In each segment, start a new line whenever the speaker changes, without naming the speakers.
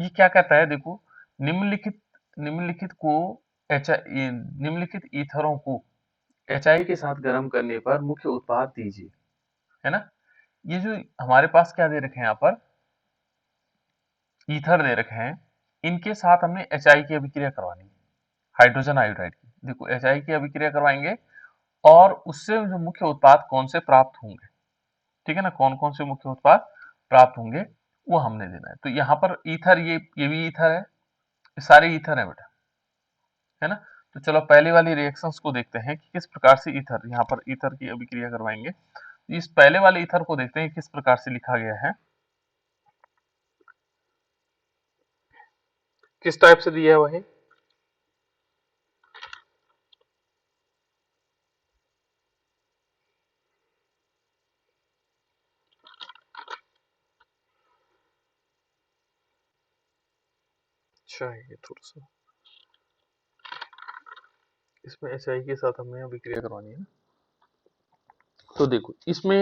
ये क्या कहता है देखो, निम्नलिखित निम्नलिखित को निम्नलिखित ईथरों को HI के साथ गर्म करने पर मुख्य उत्पाद दीजिए, है ना। ये जो हमारे पास क्या दे रखे हैं यहाँ पर, ईथर दे रखे हैं, इनके साथ हमने HI की अभिक्रिया करवानी है, हाइड्रोजन आयोडाइड की। देखो HI की अभिक्रिया करवाएंगे और उससे जो मुख्य उत्पाद कौन से प्राप्त होंगे, ठीक है ना, कौन कौन से मुख्य उत्पाद प्राप्त होंगे वो हमने देना है। तो यहाँ पर ईथर, ये भी ईथर है, ये सारे ईथर है बेटा, है ना। तो चलो पहली वाली रिएक्शंस को देखते हैं कि किस प्रकार से ईथर, यहाँ पर ईथर की अभिक्रिया करवाएंगे। इस पहले वाले ईथर को देखते हैं किस प्रकार से लिखा गया है, किस टाइप से दिया हुआ है। अच्छा, ये थोड़ा सा इसमें HI के साथ हमें अभिक्रिया करवानी है ना। तो देखो इसमें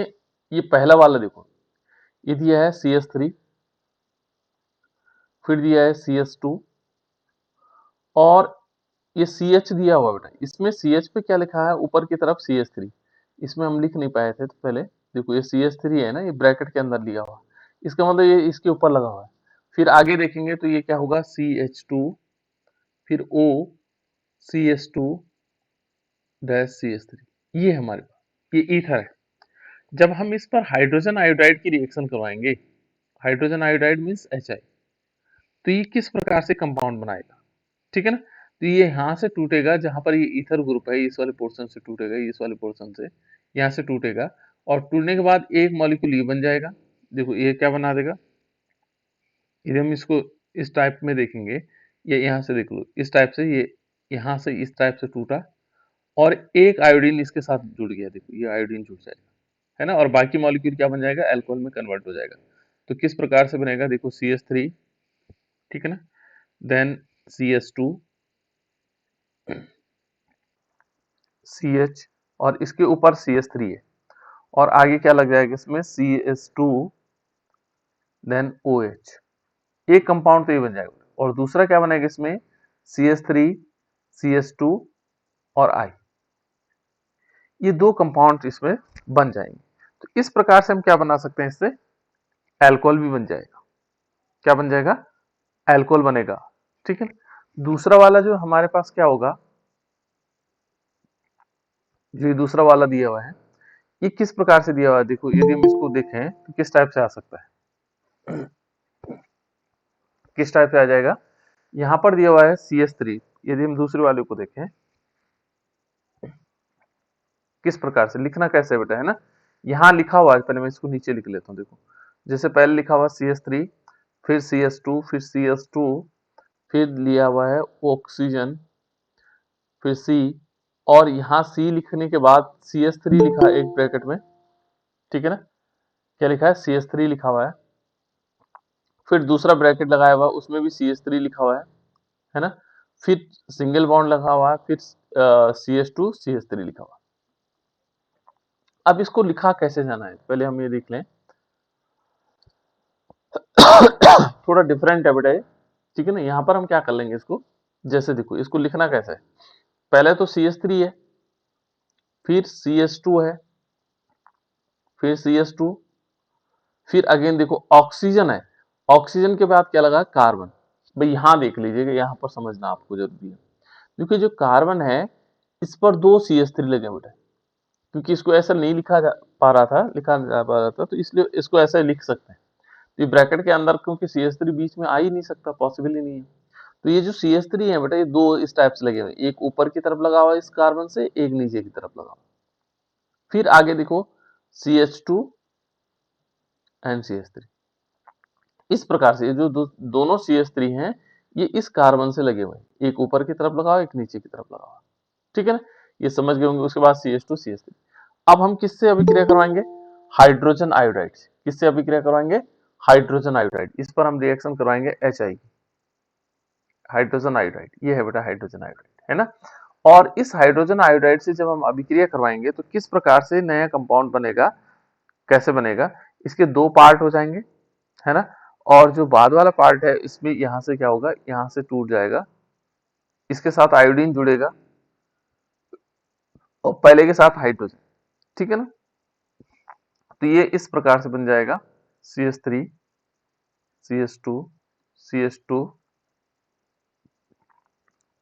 ये पहला वाला देखो, ये दिया है CH3, फिर दिया है CH2 और ये CH दिया हुआ बेटा। इसमें CH पे क्या लिखा है, ऊपर की तरफ CH3, इसमें हम लिख नहीं पाए थे तो पहले देखो ये CH3 है ना, ये ब्रैकेट के अंदर लिया हुआ, इसका मतलब ये इसके ऊपर लगा हुआ है। फिर आगे देखेंगे तो ये क्या होगा, CH2, फिर O, CH2 डैश CH3, ये हमारे पास ये ईथर है। जब हम इस पर हाइड्रोजन आयोडाइड की रिएक्शन करवाएंगे, हाइड्रोजन आयोडाइड मीन्स HI, तो ये किस प्रकार से कंपाउंड बनाएगा, ठीक है ना। तो ये यहाँ से टूटेगा, जहां पर ये ईथर ग्रुप है, इस वाले पोर्शन से टूटेगा, इस वाले पोर्शन से यहाँ से टूटेगा, और टूटने के बाद एक मॉलिक्यूल ये बन जाएगा। देखो ये क्या बना देगा, यदि हम इसको इस टाइप में देखेंगे, ये यहाँ से देख लो इस टाइप से, ये यहाँ से इस टाइप से टूटा और एक आयोडीन इसके साथ जुड़ गया, देखो ये आयोडीन जुड़ जाएगा, है ना, और बाकी मॉलिक्यूल क्या बन जाएगा, अल्कोहल में कन्वर्ट हो जाएगा। तो किस प्रकार से बनेगा, देखो CH3, ठीक है ना, देन CH2, CH, और इसके ऊपर CH3 है, और आगे क्या लग जाएगा इसमें, CH2 देन OH, एक कंपाउंड तो ये बन जाएगा। और दूसरा क्या बनेगा इसमें, CH3, CH2 और I, ये दो कंपाउंड इसमें बन जाएंगे। तो इस प्रकार से हम क्या बना सकते हैं, इससे अल्कोहल भी बन जाएगा। क्या बन जाएगा, अल्कोहल बनेगा, ठीक है। दूसरा वाला जो हमारे पास क्या होगा, जो ये दूसरा वाला दिया हुआ है, ये किस प्रकार से दिया हुआ है, देखो यदि हम इसको देखें तो किस टाइप से आ सकता है, किस टाइप से आ जाएगा। यहां पर दिया हुआ है CH3, यदि हम दूसरे वाले को देखें किस प्रकार से लिखना कैसे बेटा, है ना। यहां लिखा हुआ है, पहले मैं इसको नीचे लिख लेता हूं, देखो जैसे पहले लिखा हुआ CH3, फिर CH2, फिर CH2, फिर लिया हुआ है ऑक्सीजन, फिर C, और यहाँ C लिखने के बाद CH3 लिखा है एक ब्रैकेट में, ठीक है ना, क्या लिखा है, CH3 लिखा हुआ है, फिर दूसरा ब्रैकेट लगाया हुआ उसमें भी CH3 लिखा हुआ है ना, फिर सिंगल बॉन्ड लगा हुआ है, फिर CH2 CH3 लिखा हुआ। अब इसको लिखा कैसे जाना है, पहले हम ये देख लें, थोड़ा डिफरेंट है बेटा ये, ठीक है ना। यहाँ पर हम क्या कर लेंगे इसको, जैसे देखो इसको लिखना कैसे है, पहले तो CH3 है, फिर CH2 है, फिर CH2, फिर अगेन देखो ऑक्सीजन है, ऑक्सीजन के बाद क्या लगा, कार्बन। भाई यहां देख लीजिएगा, यहां पर समझना आपको जरूरी है, क्योंकि जो कार्बन है इस पर दो CH3 लगे बेटा, क्योंकि इसको ऐसा नहीं लिखा जा पा रहा था, लिखा जा पा रहा था, तो इसलिए इसको ऐसा लिख सकते हैं। तो ये ब्रैकेट के अंदर क्योंकि CH3 बीच में आ ही नहीं सकता, पॉसिबल ही नहीं है। तो ये जो CH3 है बेटा, ये दो इस टाइप से लगे हुए, एक ऊपर की तरफ लगा हुआ है इस कार्बन से, एक नीचे की तरफ लगा हुआ। फिर आगे देखो CH2 एंड CH3, इस प्रकार से ये जो दोनों CH3 हैं, ये इस कार्बन से लगे हुए हैं, एक ऊपर की तरफ लगा हुआ, एक नीचे की तरफ लगा हुआ, ठीक है ना, ये समझ गए होंगे। उसके बाद CH2 CH3, अब हम किससे अभिक्रिया करवाएंगे, हाइड्रोजन आयोडाइड से। किससे अभिक्रिया करवाएंगे, हाइड्रोजन आयोडाइड, इस पर हम रिएक्शन करवाएंगे HI, हाइड्रोजन आयोडाइड, ये है बेटा हाइड्रोजन आयोडाइड, है ना। और इस हाइड्रोजन आयोडाइड से जब हम अभिक्रिया करवाएंगे तो किस प्रकार से नया कंपाउंड बनेगा, कैसे बनेगा, इसके दो पार्ट हो जाएंगे, है ना, और जो बाद वाला पार्ट है इसमें यहां से क्या होगा, यहां से टूट जाएगा, इसके साथ आयोडीन जुड़ेगा और पहले के साथ हाइड्रोजन, ठीक है ना। तो ये इस प्रकार से बन जाएगा CH3 CH2 CH2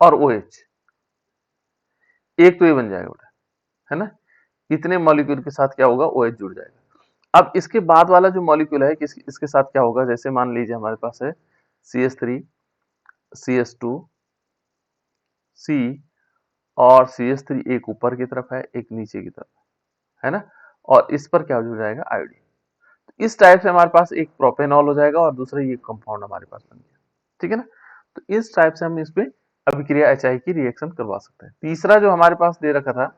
और OH, एक तो ये बन जाएगा बेटा, है ना। इतने मॉलिक्यूल के साथ क्या होगा, OH जुड़ जाएगा। अब इसके बाद वाला जो मॉलिक्यूल है इसके साथ क्या होगा, जैसे मान लीजिए हमारे पास है CH3 CH2 C और CH3, एक ऊपर की तरफ है एक नीचे की तरफ है ना, और इस पर क्या जुड़ जाएगा, आयोडीन। तो इस टाइप से हमारे पास एक प्रोपेनॉल हो जाएगा और दूसरा ये कंपाउंड हमारे पास बन गया, ठीक है ना। तो इस टाइप से हम इसमें अभिक्रिया HI की रिएक्शन करवा सकते हैं। तीसरा जो हमारे पास दे रखा था,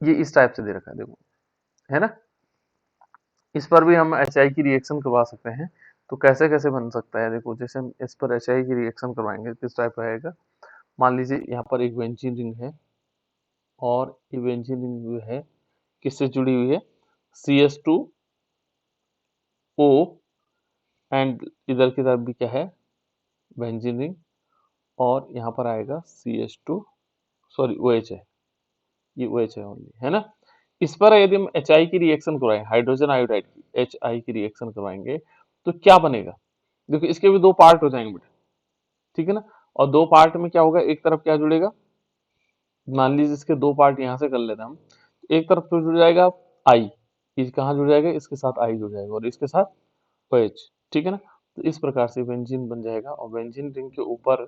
ये इस टाइप से दे रखा है, देखो, है ना। इस पर भी हम HI की रिएक्शन करवा सकते हैं। तो कैसे कैसे बन सकता है, देखो, जैसे हम इस पर HI की रिएक्शन करवाएंगे किस टाइप का आएगा। मान लीजिए यहाँ पर एक बेंजीन रिंग है और ये बेंजीन रिंग जो है किससे जुड़ी हुई है, CH2O, एंड इधर की तरफ भी क्या है, बेंजीन रिंग, और यहाँ पर आएगा CH2, सॉरी OH है, ये OH है ओनली, है ना। इस पर यदि हम HI की रिएक्शन करवाएं, हाइड्रोजन आयोडाइड की HI की रिएक्शन करवाएंगे तो क्या बनेगा, देखो इसके भी दो पार्ट हो जाएंगे बेटा, ठीक है ना। और दो पार्ट में क्या होगा, एक तरफ क्या जुड़ेगा, मान लीजिए इसके दो पार्ट यहाँ से कर लेते हैं हम, एक तरफ तो जुड़ जाएगा आई, इस कहाँ जुड़ जाएगा, इसके साथ आई जुड़ जाएगा और इसके साथ OH, ठीक है ना। तो इस प्रकार से बेंजीन बन जाएगा और बेंजीन रिंग के ऊपर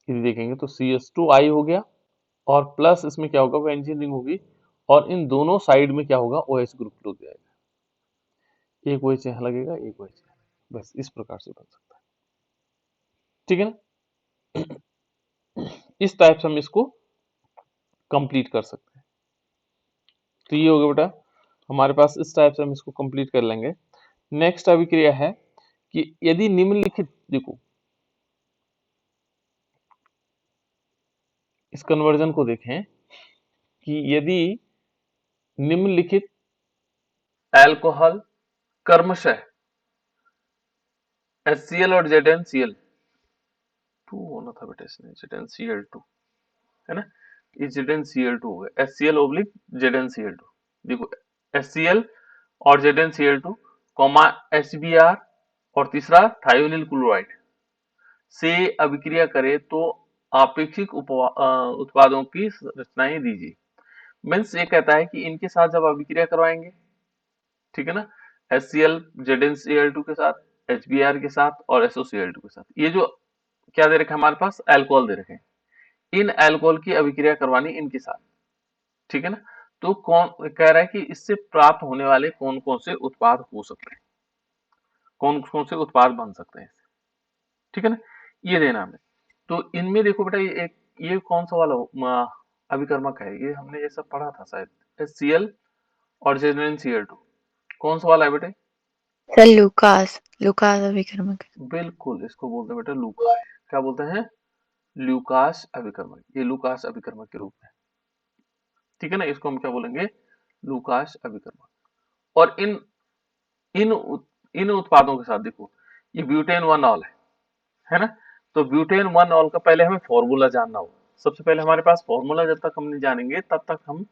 यदि देखेंगे तो CH2I हो गया और प्लस इसमें क्या होगा, बेंजीन रिंग होगी और इन दोनों साइड में क्या होगा, OH ग्रुप लग जाएगा, एक OH यहाँ लगेगा एक OH यहाँ, बस इस प्रकार से बन सकता है, ठीक है ना। इस टाइप से हम इसको कंप्लीट कर सकते हैं। तो ये हो गया बेटा हमारे पास, इस टाइप से हम इसको कंप्लीट कर लेंगे। नेक्स्ट अभिक्रिया है कि यदि निम्नलिखित, देखो इस कन्वर्जन को देखें कि यदि निम्नलिखित अल्कोहल क्रमशः HCl और ZnCl, टू होना था बेटा इसमें, ZnCl2, है ना, ये ZnCl2 हो गया, HCl ओब्लिक ZnCl2, देखो HCl और ZnCl2 कॉमा HBr और तीसरा थायोनिल क्लोराइड से अभिक्रिया करे तो आपेक्षिक उत्पादों की रचनाएं दीजिए। मीन्स ये कहता है कि इनके साथ जब अभिक्रिया करवाएंगे, ठीक है ना, HCl ZnCl2 के साथ, HBr के साथ और SOCl2 के साथ, ये जो क्या दे रखे हमारे पास, अल्कोहल दे रखे हैं, इन अल्कोहल की अभिक्रिया करवानी इनके साथ, ठीक है ना। तो कौन कह रहा है कि इससे प्राप्त होने वाले कौन कौन से उत्पाद हो सकते हैं, कौन कौन से उत्पाद बन सकते हैं, ठीक है ना, ये देना हमें। तो इनमें देखो बेटा ये कौन सा वाला अभिकर्मक है, ये हमने ये सब पढ़ा था शायद, HCl और ZnCl2, कौन सा वाला है बेटे,
सर लूकास, लूकास अभिकर्मक।
बिल्कुल, इसको बोलते हैं बेटा लूकास, क्या बोलते हैं, लूकास अभिकर्मक, ये लूकास अभिकर्मक के रूप में, ठीक है ना, इसको हम क्या बोलेंगे, लूकास अभिकर्मक। और इन इन उत्पादों के साथ देखो, ये ब्यूटेन 1 ऑल है ना। तो ब्यूटेन 1 ऑल का पहले हमें फॉर्मूला जानना होगा, सबसे पहले हमारे पास फॉर्मूला जब तक हम नहीं जानेंगे तब तक हम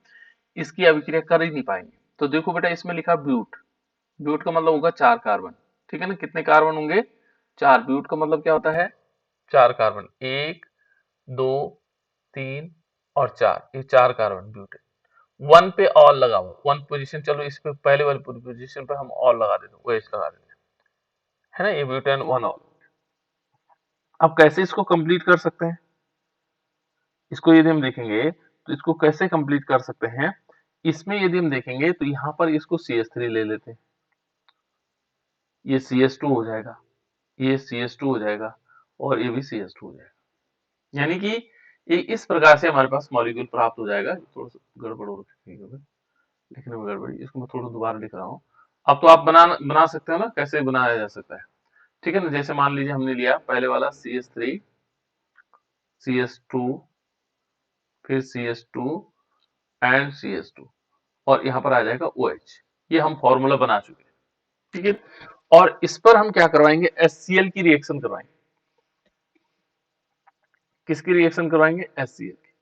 इसकी अभिक्रिया कर ही नहीं पाएंगे। तो देखो बेटा इसमें लिखा ब्यूट, ब्यूट का मतलब होगा 4 कार्बन, ठीक है ना, कितने कार्बन होंगे, 4, ब्यूट का मतलब क्या होता है, 4 कार्बन, 1 2 3 और 4, ये 4 कार्बन ब्यूटेन। वन पे ऑल लगा हुआ, वन पोजीशन, चलो इस पे पहले वाली पोजीशन पे हम ऑल लगा देते हैं, OH लगा देते हैं, है ना, ये ब्यूटेन 1 ऑल। अब कैसे इसको कंप्लीट कर सकते हैं, इसको यदि हम देखेंगे तो इसको कैसे कंप्लीट कर सकते हैं, इसमें यदि हम देखेंगे तो यहाँ पर इसको CH3 ले लेते हैं, ये CH2 हो जाएगा, ये CH2 हो जाएगा और ये भी CH2 हो जाएगा, यानी कि ये इस प्रकार से हमारे पास मॉलिक्यूल प्राप्त हो जाएगा। थोड़ा सा गड़बड़ हो रखी है, लिखने में गड़बड़ी, इसको मैं थोड़ा दोबारा लिख रहा हूँ। अब तो आप बना सकते हो ना, कैसे बनाया जा सकता है, ठीक है ना। जैसे मान लीजिए हमने लिया पहले वाला CH3 CH2 फिर CH2 एंड CH2 और यहाँ पर आ जाएगा OH, ये हम फॉर्मूला बना चुके हैं, ठीक है। और इस पर हम क्या करवाएंगे, HCl की रिएक्शन करवाएंगे। किसकी रिएक्शन करवाएंगे, HCl की।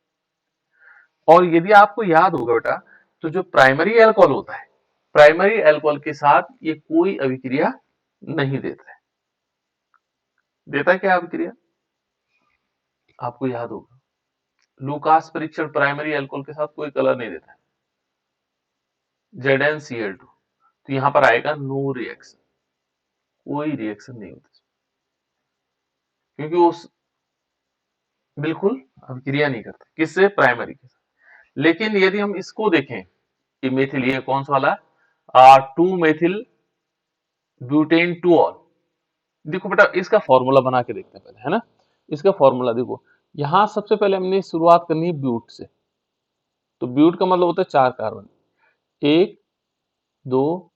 और यदि आपको याद होगा बेटा, तो जो प्राइमरी अल्कोहल होता है, प्राइमरी अल्कोहल के साथ ये कोई अभिक्रिया नहीं देता है। देता है क्या अभिक्रिया, आपको याद होगा, लूकास परीक्षण प्राइमरी अल्कोहल के साथ कोई कलर नहीं देता है, ZnCl2। तो यहां पर आएगा नो रिएक्शन, कोई रिएक्शन नहीं होती, क्योंकि वो बिल्कुल अभिक्रिया नहीं करता किससे, प्राइमरी के साथ। लेकिन यदि हम इसको देखें, ये मेथिल, ये कौन सा वाला, 2 मेथिल ब्यूटेन 2ऑल। देखो बेटा, इसका फॉर्मूला बना के देखते हैं पहले, है ना। इसका फॉर्मूला देखो, यहां सबसे पहले हमने शुरुआत करनी है ब्यूट से। तो ब्यूट का मतलब होता है 4 कार्बन, 1 2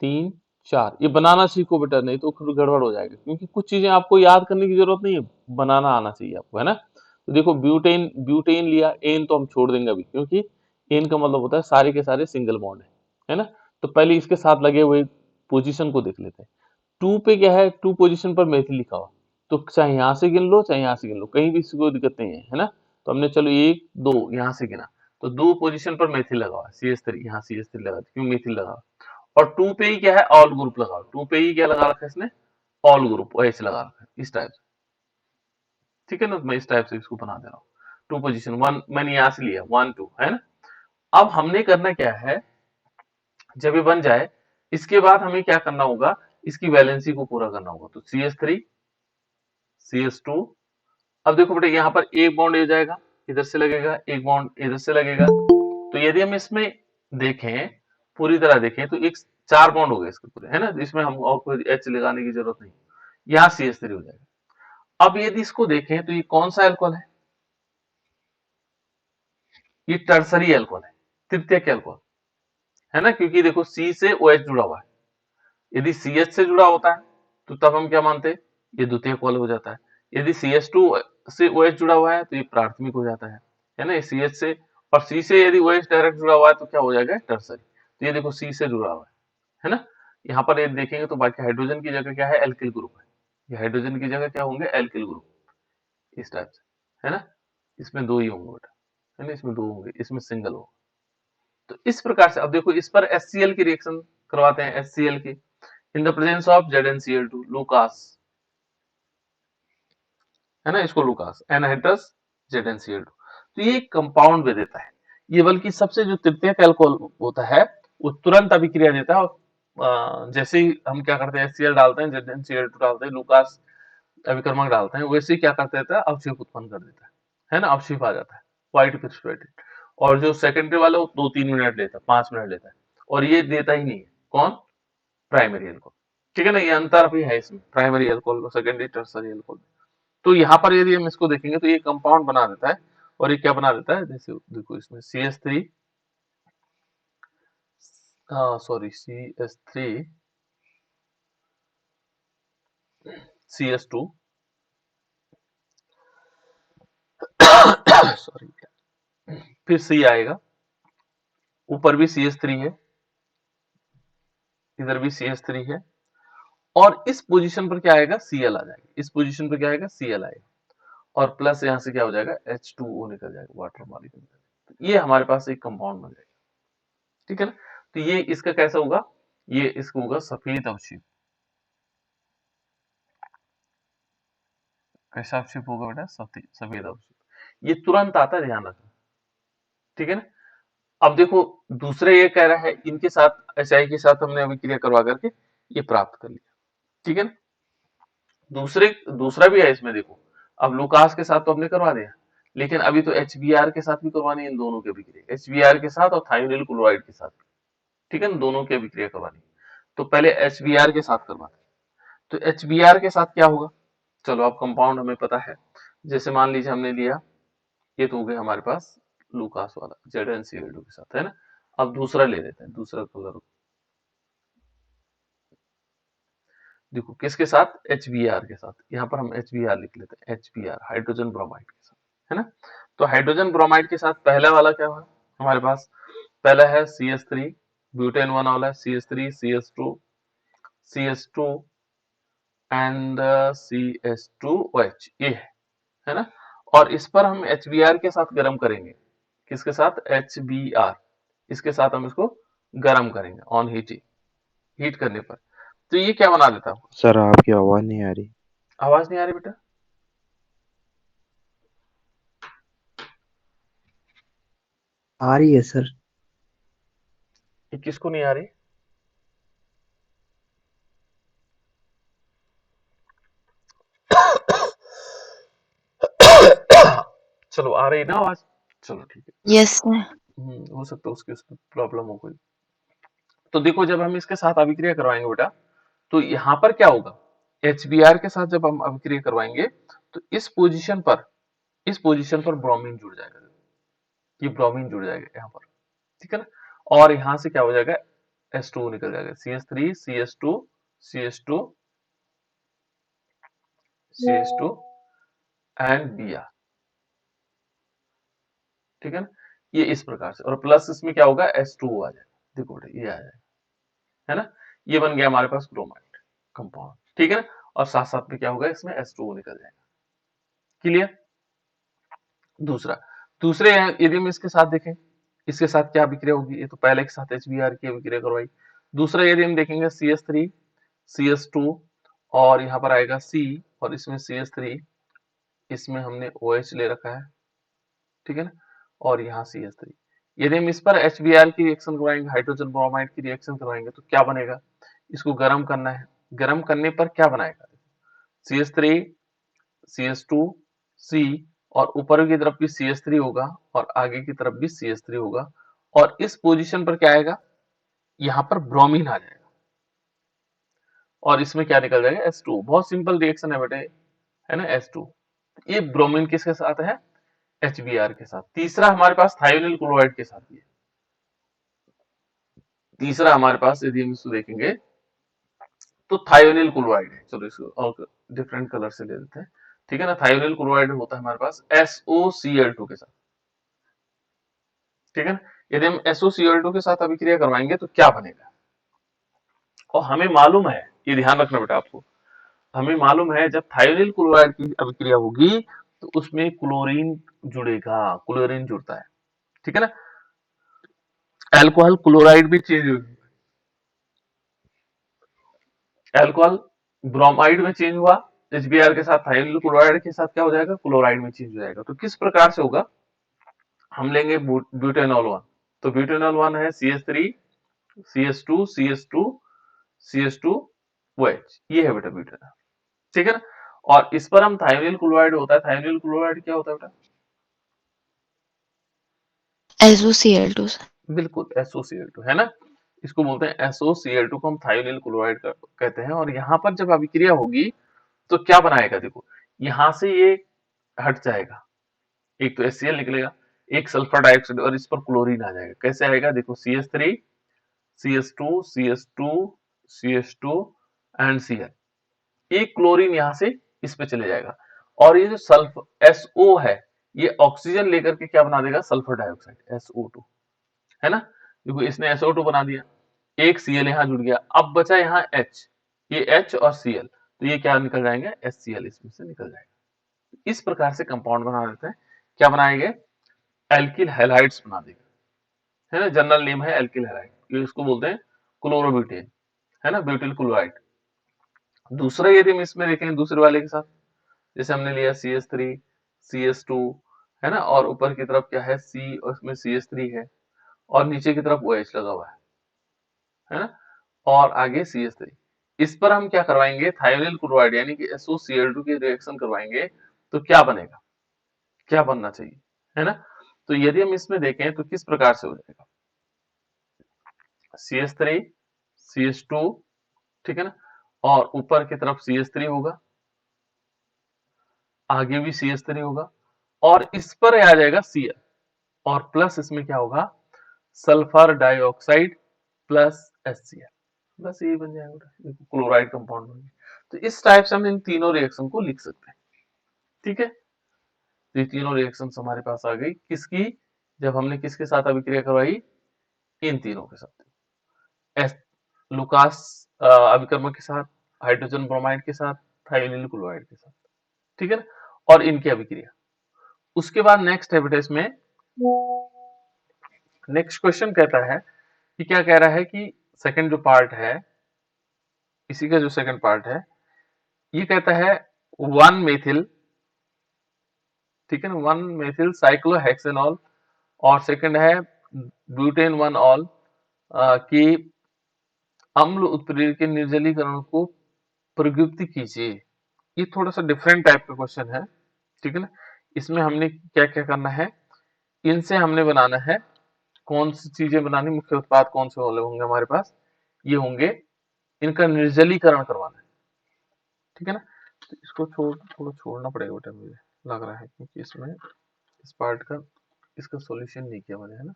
3 4। ये बनाना सीखो बेटा, नहीं तो फिर गड़बड़ हो जाएगा, क्योंकि कुछ चीजें आपको याद करने की जरूरत नहीं है, बनाना आना चाहिए आपको, है ना। तो देखो, ब्यूटेन ब्यूटेन लिया, एन तो हम छोड़ देंगे अभी, क्योंकि एन का मतलब होता है सारे के सारे सिंगल बॉन्ड है ना। तो पहले इसके साथ लगे हुए पोजीशन को देख लेते हैं। 2 पे क्या है, 2 पोजीशन पर मेथिल लिखा हुआ, तो चाहे यहां से गिन लो चाहे यहां से गिन लो, कहीं भी इसको कोई दिक्कत नहीं है ना। तो हमने चलो 1 2 यहां से गिना, तो 2 पोजीशन पर मेथिल लगा हुआ है, CH3, यहाँ CH3 लगा, क्यों मेथिल लगा हुआ। और 2 पे ही क्या है, ऑल ग्रुप लगा हुआ, 2 पे ही क्या लगा रखा है इसने, ऑल ग्रुप, OH लगा रखा है इस टाइप से। ठीक है ना, मैं इस टाइप से इसको बना दे रहा हूँ। 2 पोजीशन, 1 मैंने यहां से लिया, 1 2, है ना। अब हमने करना क्या है, जब ये बन जाए, इसके बाद हमें क्या करना होगा, इसकी वैलेंसी को पूरा करना होगा। तो CH3 CH2। अब देखो बेटा, यहाँ पर एक बॉन्ड ये जाएगा, इधर से लगेगा, एक बॉन्ड इधर से लगेगा। तो यदि हम इसमें देखें, पूरी तरह देखें, तो एक 4 बॉन्ड हो गए इसके पूरे, है ना। इसमें हम और कोई H लगाने की जरूरत नहीं, यहाँ CH3 हो जाएगा। अब यदि इसको देखें, तो ये कौन सा अल्कोहल है, ये टर्सरी अल्कोहल है, तृतीयक अल्कोहल, है ना। क्योंकि देखो, C से OH जुड़ा हुआ है, यदि CH से जुड़ा होता है तो तब हम क्या मानते हैं, ये द्वितीयक अल्कोहल हो जाता है। यदि CH2 से OH जुड़ा हुआ है तो ये प्राथमिक हो जाता है ना। ये CH से, और C से यदि OH डायरेक्ट जुड़ा हुआ है तो क्या हो जाएगा, टर्सरी। तो ये देखो, C से जुड़ा हुआ है ना। यहाँ पर ये देखेंगे तो बाकी हाइड्रोजन की जगह क्या है, एल्किल ग्रुप है। ये हाइड्रोजन की जगह क्या होंगे, एल्किल ग्रुप, इस टाइप से, है ना। इसमें 2 ही होंगे बेटा, है ना, इसमें 2 होंगे, इसमें सिंगल होगा। तो इस प्रकार से अब देखो, इस पर HCl की रिएक्शन करवाते हैं, HCl की, in the presence of ZnCl2, Lucas, है ना, इसको लूकास, एनहाइड्रस ZnCl2। तो ये कंपाउंड में देता है, ये बल्कि सबसे जो तृतीयक अल्कोहल होता है, वो तुरंत अभिक्रिया देता है। और जैसे ही हम क्या करते हैं, HCl डालते हैं, ZnCl2 डालते हैं, लूकास अभिकर्मक डालते हैं, वैसे ही क्या करता रहता है, अवक्षेप उत्पन्न कर देता है ना, अवक्षेप आ जाता है, व्हाइट प्रेसिपिटेट। और जो सेकेंडरी वाला वो 2 3 मिनट लेता है, 5 मिनट लेता है, और ये देता ही नहीं है, कौन, प्राइमरी अल्कोहल। ठीक है ना, ये अंतर भी है इसमें, प्राइमरी अल्कोहल और सेकेंडरी टर्सरी अल्कोहल। तो यहाँ पर यदि हम इसको देखेंगे तो ये कंपाउंड बना देता है। और ये क्या बना देता है, जैसे देखो इसमें CH3, sorry CH3 CH2, sorry, फिर C आएगा, ऊपर भी CH3 है, इधर भी CH3 है, और इस पोजीशन पर क्या आएगा, Cl आ जाएगा, इस पोजीशन पर क्या आएगा, Cl आएगा, और प्लस यहाँ से क्या हो जाएगा, H2O निकल जाएगा, वाटर मॉलिक्यूल। तो ये हमारे पास एक कंपाउंड बन जाएगा, ठीक है ना। तो ये इसका कैसा होगा, ये इसको होगा सफेद अवक्षेप। कैसा अवक्षेप होगा बेटा, सफेद अवक्षेप। ये तुरंत आता है, ध्यान रखना, ठीक है ना। अब देखो, दूसरे ये कह रहा है, इनके साथ HI के साथ हमने अभिक्रिया करवा करके ये प्राप्त कर लिया, ठीक है ना। दूसरे दूसरा भी है इसमें, देखो, अब लूकास के साथ तो हमने करवा दिया, लेकिन अभी तो HBr के साथ भी करवानी है, इन दोनों की अभिक्रिया, HBr के साथ और थायोनिल क्लोराइड के साथ, ठीक है ना, दोनों की अभिक्रिया करवानी है। तो पहले HBr के साथ करवाते हैं। तो HBr के साथ क्या होगा, चलो अब कंपाउंड हमें पता है। जैसे मान लीजिए हमने लिया, ये तो हो गया हमारे पास लूकास वाला ZnCl2 के साथ, है ना। अब दूसरा ले लेते हैं, दूसरा कलर, देखो किसके साथ, HBr के साथ। यहाँ पर हम HBr लिख लेते हैं, HBr हाइड्रोजन ब्रोमाइड के साथ, है ना। तो हाइड्रोजन ब्रोमाइड के साथ पहला वाला क्या हुआ हमारे पास, पहला है CH3 ब्यूटेन 1 वाला, CH3 CH2 CS2 and CS2OH, ये है ना। और इस पर हम HBr के साथ गर्म करेंगे। किसके साथ? HBr, इसके साथ हम इसको गर्म करेंगे ऑन हीट करने पर। तो ये क्या बना देता है?
सर आपकी आवाज नहीं आ रही।
आवाज नहीं आ रही बेटा?
आ रही है सर।
ये किसको नहीं आ रही? चलो आ रही ना आवाज? चलो ठीक है।
Yes, sir.
हो सकता है उसकी प्रॉब्लम हो कोई। तो देखो, जब हम इसके साथ अभिक्रिया करवाएंगे बेटा, तो यहाँ पर क्या होगा? HBr के साथ जब हम अभिक्रिया करवाएंगे, तो इस पोजीशन पर ब्रोमीन जुड़ जाएगा। ये ब्रोमीन जुड़ जाएगा यहाँ पर, ठीक है ना। और यहाँ से क्या हो जाएगा? H2 निकल जाएगा, CH3 CS2 CS2 CS2 and Br, ठीक है ना। ये इस प्रकार से, और प्लस इसमें क्या होगा? H2O आ जाएगा। देखो बेटा, ये आ जाएगा, है ना। ये बन गया हमारे पास क्रोमाइड कंपाउंड, ठीक है ना। और साथ साथ में क्या होगा? इसमें H2O निकल जाएगा। क्लियर? दूसरा, दूसरे यदि हम इसके साथ देखें, इसके साथ क्या अभिक्रिया होगी? ये तो पहले के साथ HBr की अभिक्रिया करवाई। दूसरा यदि हम देखेंगे, CS3 CS2, और यहाँ पर आएगा C, और इसमें CS3, इसमें हमने OH ले रखा है, ठीक है ना, और यहाँ CS3। यदि हम इस पर HBr की रिएक्शन करवाएंगे, हाइड्रोजन ब्रोमाइड की रिएक्शन करवाएंगे, तो क्या बनेगा? इसको गर्म करना है। गर्म करने पर क्या बनाएगा? CS3 CS2 C, और ऊपर की तरफ भी CS3 होगा, और आगे की तरफ भी CS3 होगा, और इस पोजीशन पर क्या आएगा? यहाँ पर ब्रोमीन आ जाएगा, और इसमें क्या निकल जाएगा? H2। बहुत सिंपल रिएक्शन है बेटे, है ना, H2। ये ब्रोमीन किसके साथ है? HBr के साथ। तीसरा हमारे पास थायोनिल क्लोराइड के साथ भी है। तीसरा हमारे पास यदि हम इसको देखेंगे, तो थायोनिल क्लोराइड है। चलो इसको और डिफरेंट कलर से ले लेते हैं, ठीक है ना। थायोनिल क्लोराइड होता है हमारे पास SOCl2 के साथ, ठीक है ना। यदि हम SOCl2 के साथ अभिक्रिया करवाएंगे, तो क्या बनेगा? और हमें मालूम है, ये ध्यान रखना बेटा आपको, हमें मालूम है जब थायोनिल क्लोराइड की अभिक्रिया होगी, तो उसमें क्लोरीन जुड़ेगा, क्लोरीन जुड़ता है, ठीक है ना। अल्कोहल क्लोराइड भी चेंज होगी, अल्कोहल ब्रोमाइड में चेंज हुआ, HBr के साथ थायोनिल क्लोराइड के साथ क्या हो जाएगा? क्लोराइड में चेंज हो जाएगा। तो किस प्रकार से होगा? हम लेंगे ब्यूटेनॉल 1, तो ब्यूटेनॉल 1 है CH3 CS2 CS2 CS2OH, ये है बेटा ब्यूटेनॉल, ठीक है ना। और इस पर हम थायोनिल क्लोराइड होता है, थायोनिल क्लोराइड क्या होता है बेटा?
SOCl2, sir.
बिल्कुल, SOCl2, है ना। इसको बोलते हैं SOCl2 को हम थायोनिल क्लोराइड कहते हैं। और यहाँ पर जब अभिक्रिया होगी, तो क्या बनाएगा? देखो, यहाँ से ये हट जाएगा, एक तो HCl निकलेगा, एक सल्फर डाइऑक्साइड, और इस पर क्लोरीन आ जाएगा। कैसे आएगा? देखो, CH3 CS2 CS2 CH2 and Cl, एक क्लोरीन यहाँ से इस पे चले जाएगा, और ये जो सल्फर SO है, ये ऑक्सीजन लेकर के क्या बना देगा? सल्फर डाइऑक्साइड SO2, है ना। देखो, इसने SO2 बना दिया, एक Cl यहाँ जुड़ गया, अब बचा यहाँ H, ये H और Cl, तो ये क्या निकल जाएंगे? HCl इसमें से निकल जाएगा। इस प्रकार से कंपाउंड बना देते हैं। क्या बनाएंगे? एल्किल हैलाइड्स बना देगा, है ना। जनरल नेम है एल्किल हैलाइड, ये इसको बोलते हैं क्लोरोब्यूटेन, है ना, ब्यूटिल क्लोराइड। दूसरा यदि हम इसमें देखें, दूसरे वाले के साथ, जैसे हमने लिया CS3 CS2, है ना, और ऊपर की तरफ क्या है? C, और इसमें CS3 है, और नीचे की तरफ OH लगा हुआ है ना, और आगे CS3। इस पर हम क्या करवाएंगे? थायोनिल क्लोराइड यानी कि SOCl2 की रिएक्शन करवाएंगे, तो क्या बनेगा? क्या बनना चाहिए, है ना। तो यदि हम इसमें देखें, तो किस प्रकार से हो जाएगा? CS3 CS2, ठीक है ना, और ऊपर की तरफ CS3 होगा, आगे भी CS3 होगा, और इस पर आ जाएगा Cl, और प्लस इसमें क्या होगा? सल्फर डाइऑक्साइड प्लस HCl, बस यही बन जाएगा, क्लोराइड कंपाउंड बन गया। तो इस टाइप से हम इन तीनों रिएक्शन को लिख सकते हैं, ठीक है। तो ये तीनों रिएक्शन हमारे पास आ गई, किसकी? जब हमने किसके साथ अभिक्रिया करवाई? इन तीनों के साथ। लुकास अभिकर्मक के साथ, हाइड्रोजन ब्रोमाइड के साथ, थाइलिन क्लोराइड के साथ, ठीक है ना, और इनकी अभिक्रिया। उसके बाद नेक्स्ट है बेटा इसमें, नेक्स्ट क्वेश्चन कहता है कि क्या कह रहा है कि सेकंड जो पार्ट है, इसी का जो सेकंड पार्ट है, ये कहता है वन मेथिल, ठीक है ना, वन मेथिल साइक्लोहेक्सेनॉल, और सेकंड है ब्यूटेन वन ऑल की अम्ल उत्प्रेरक के निर्जलीकरण को प्रयुक्त कीजिए। ये थोड़ा सा डिफरेंट टाइप का क्वेश्चन है, ठीक है ना। इसमें हमने क्या क्या करना है, इनसे हमने बनाना है, कौन सी चीजें बनानी, मुख्य उत्पाद कौन से वाले होंगे हमारे पास, ये होंगे, इनका निर्जलीकरण करवाना है, ठीक है ना। तो इसको थोड़ा छोड़ना पड़ेगा बेटा, मुझे लग रहा है, क्योंकि इसमें इस पार्ट का इसका सॉल्यूशन नहीं किया मैंने, है ना।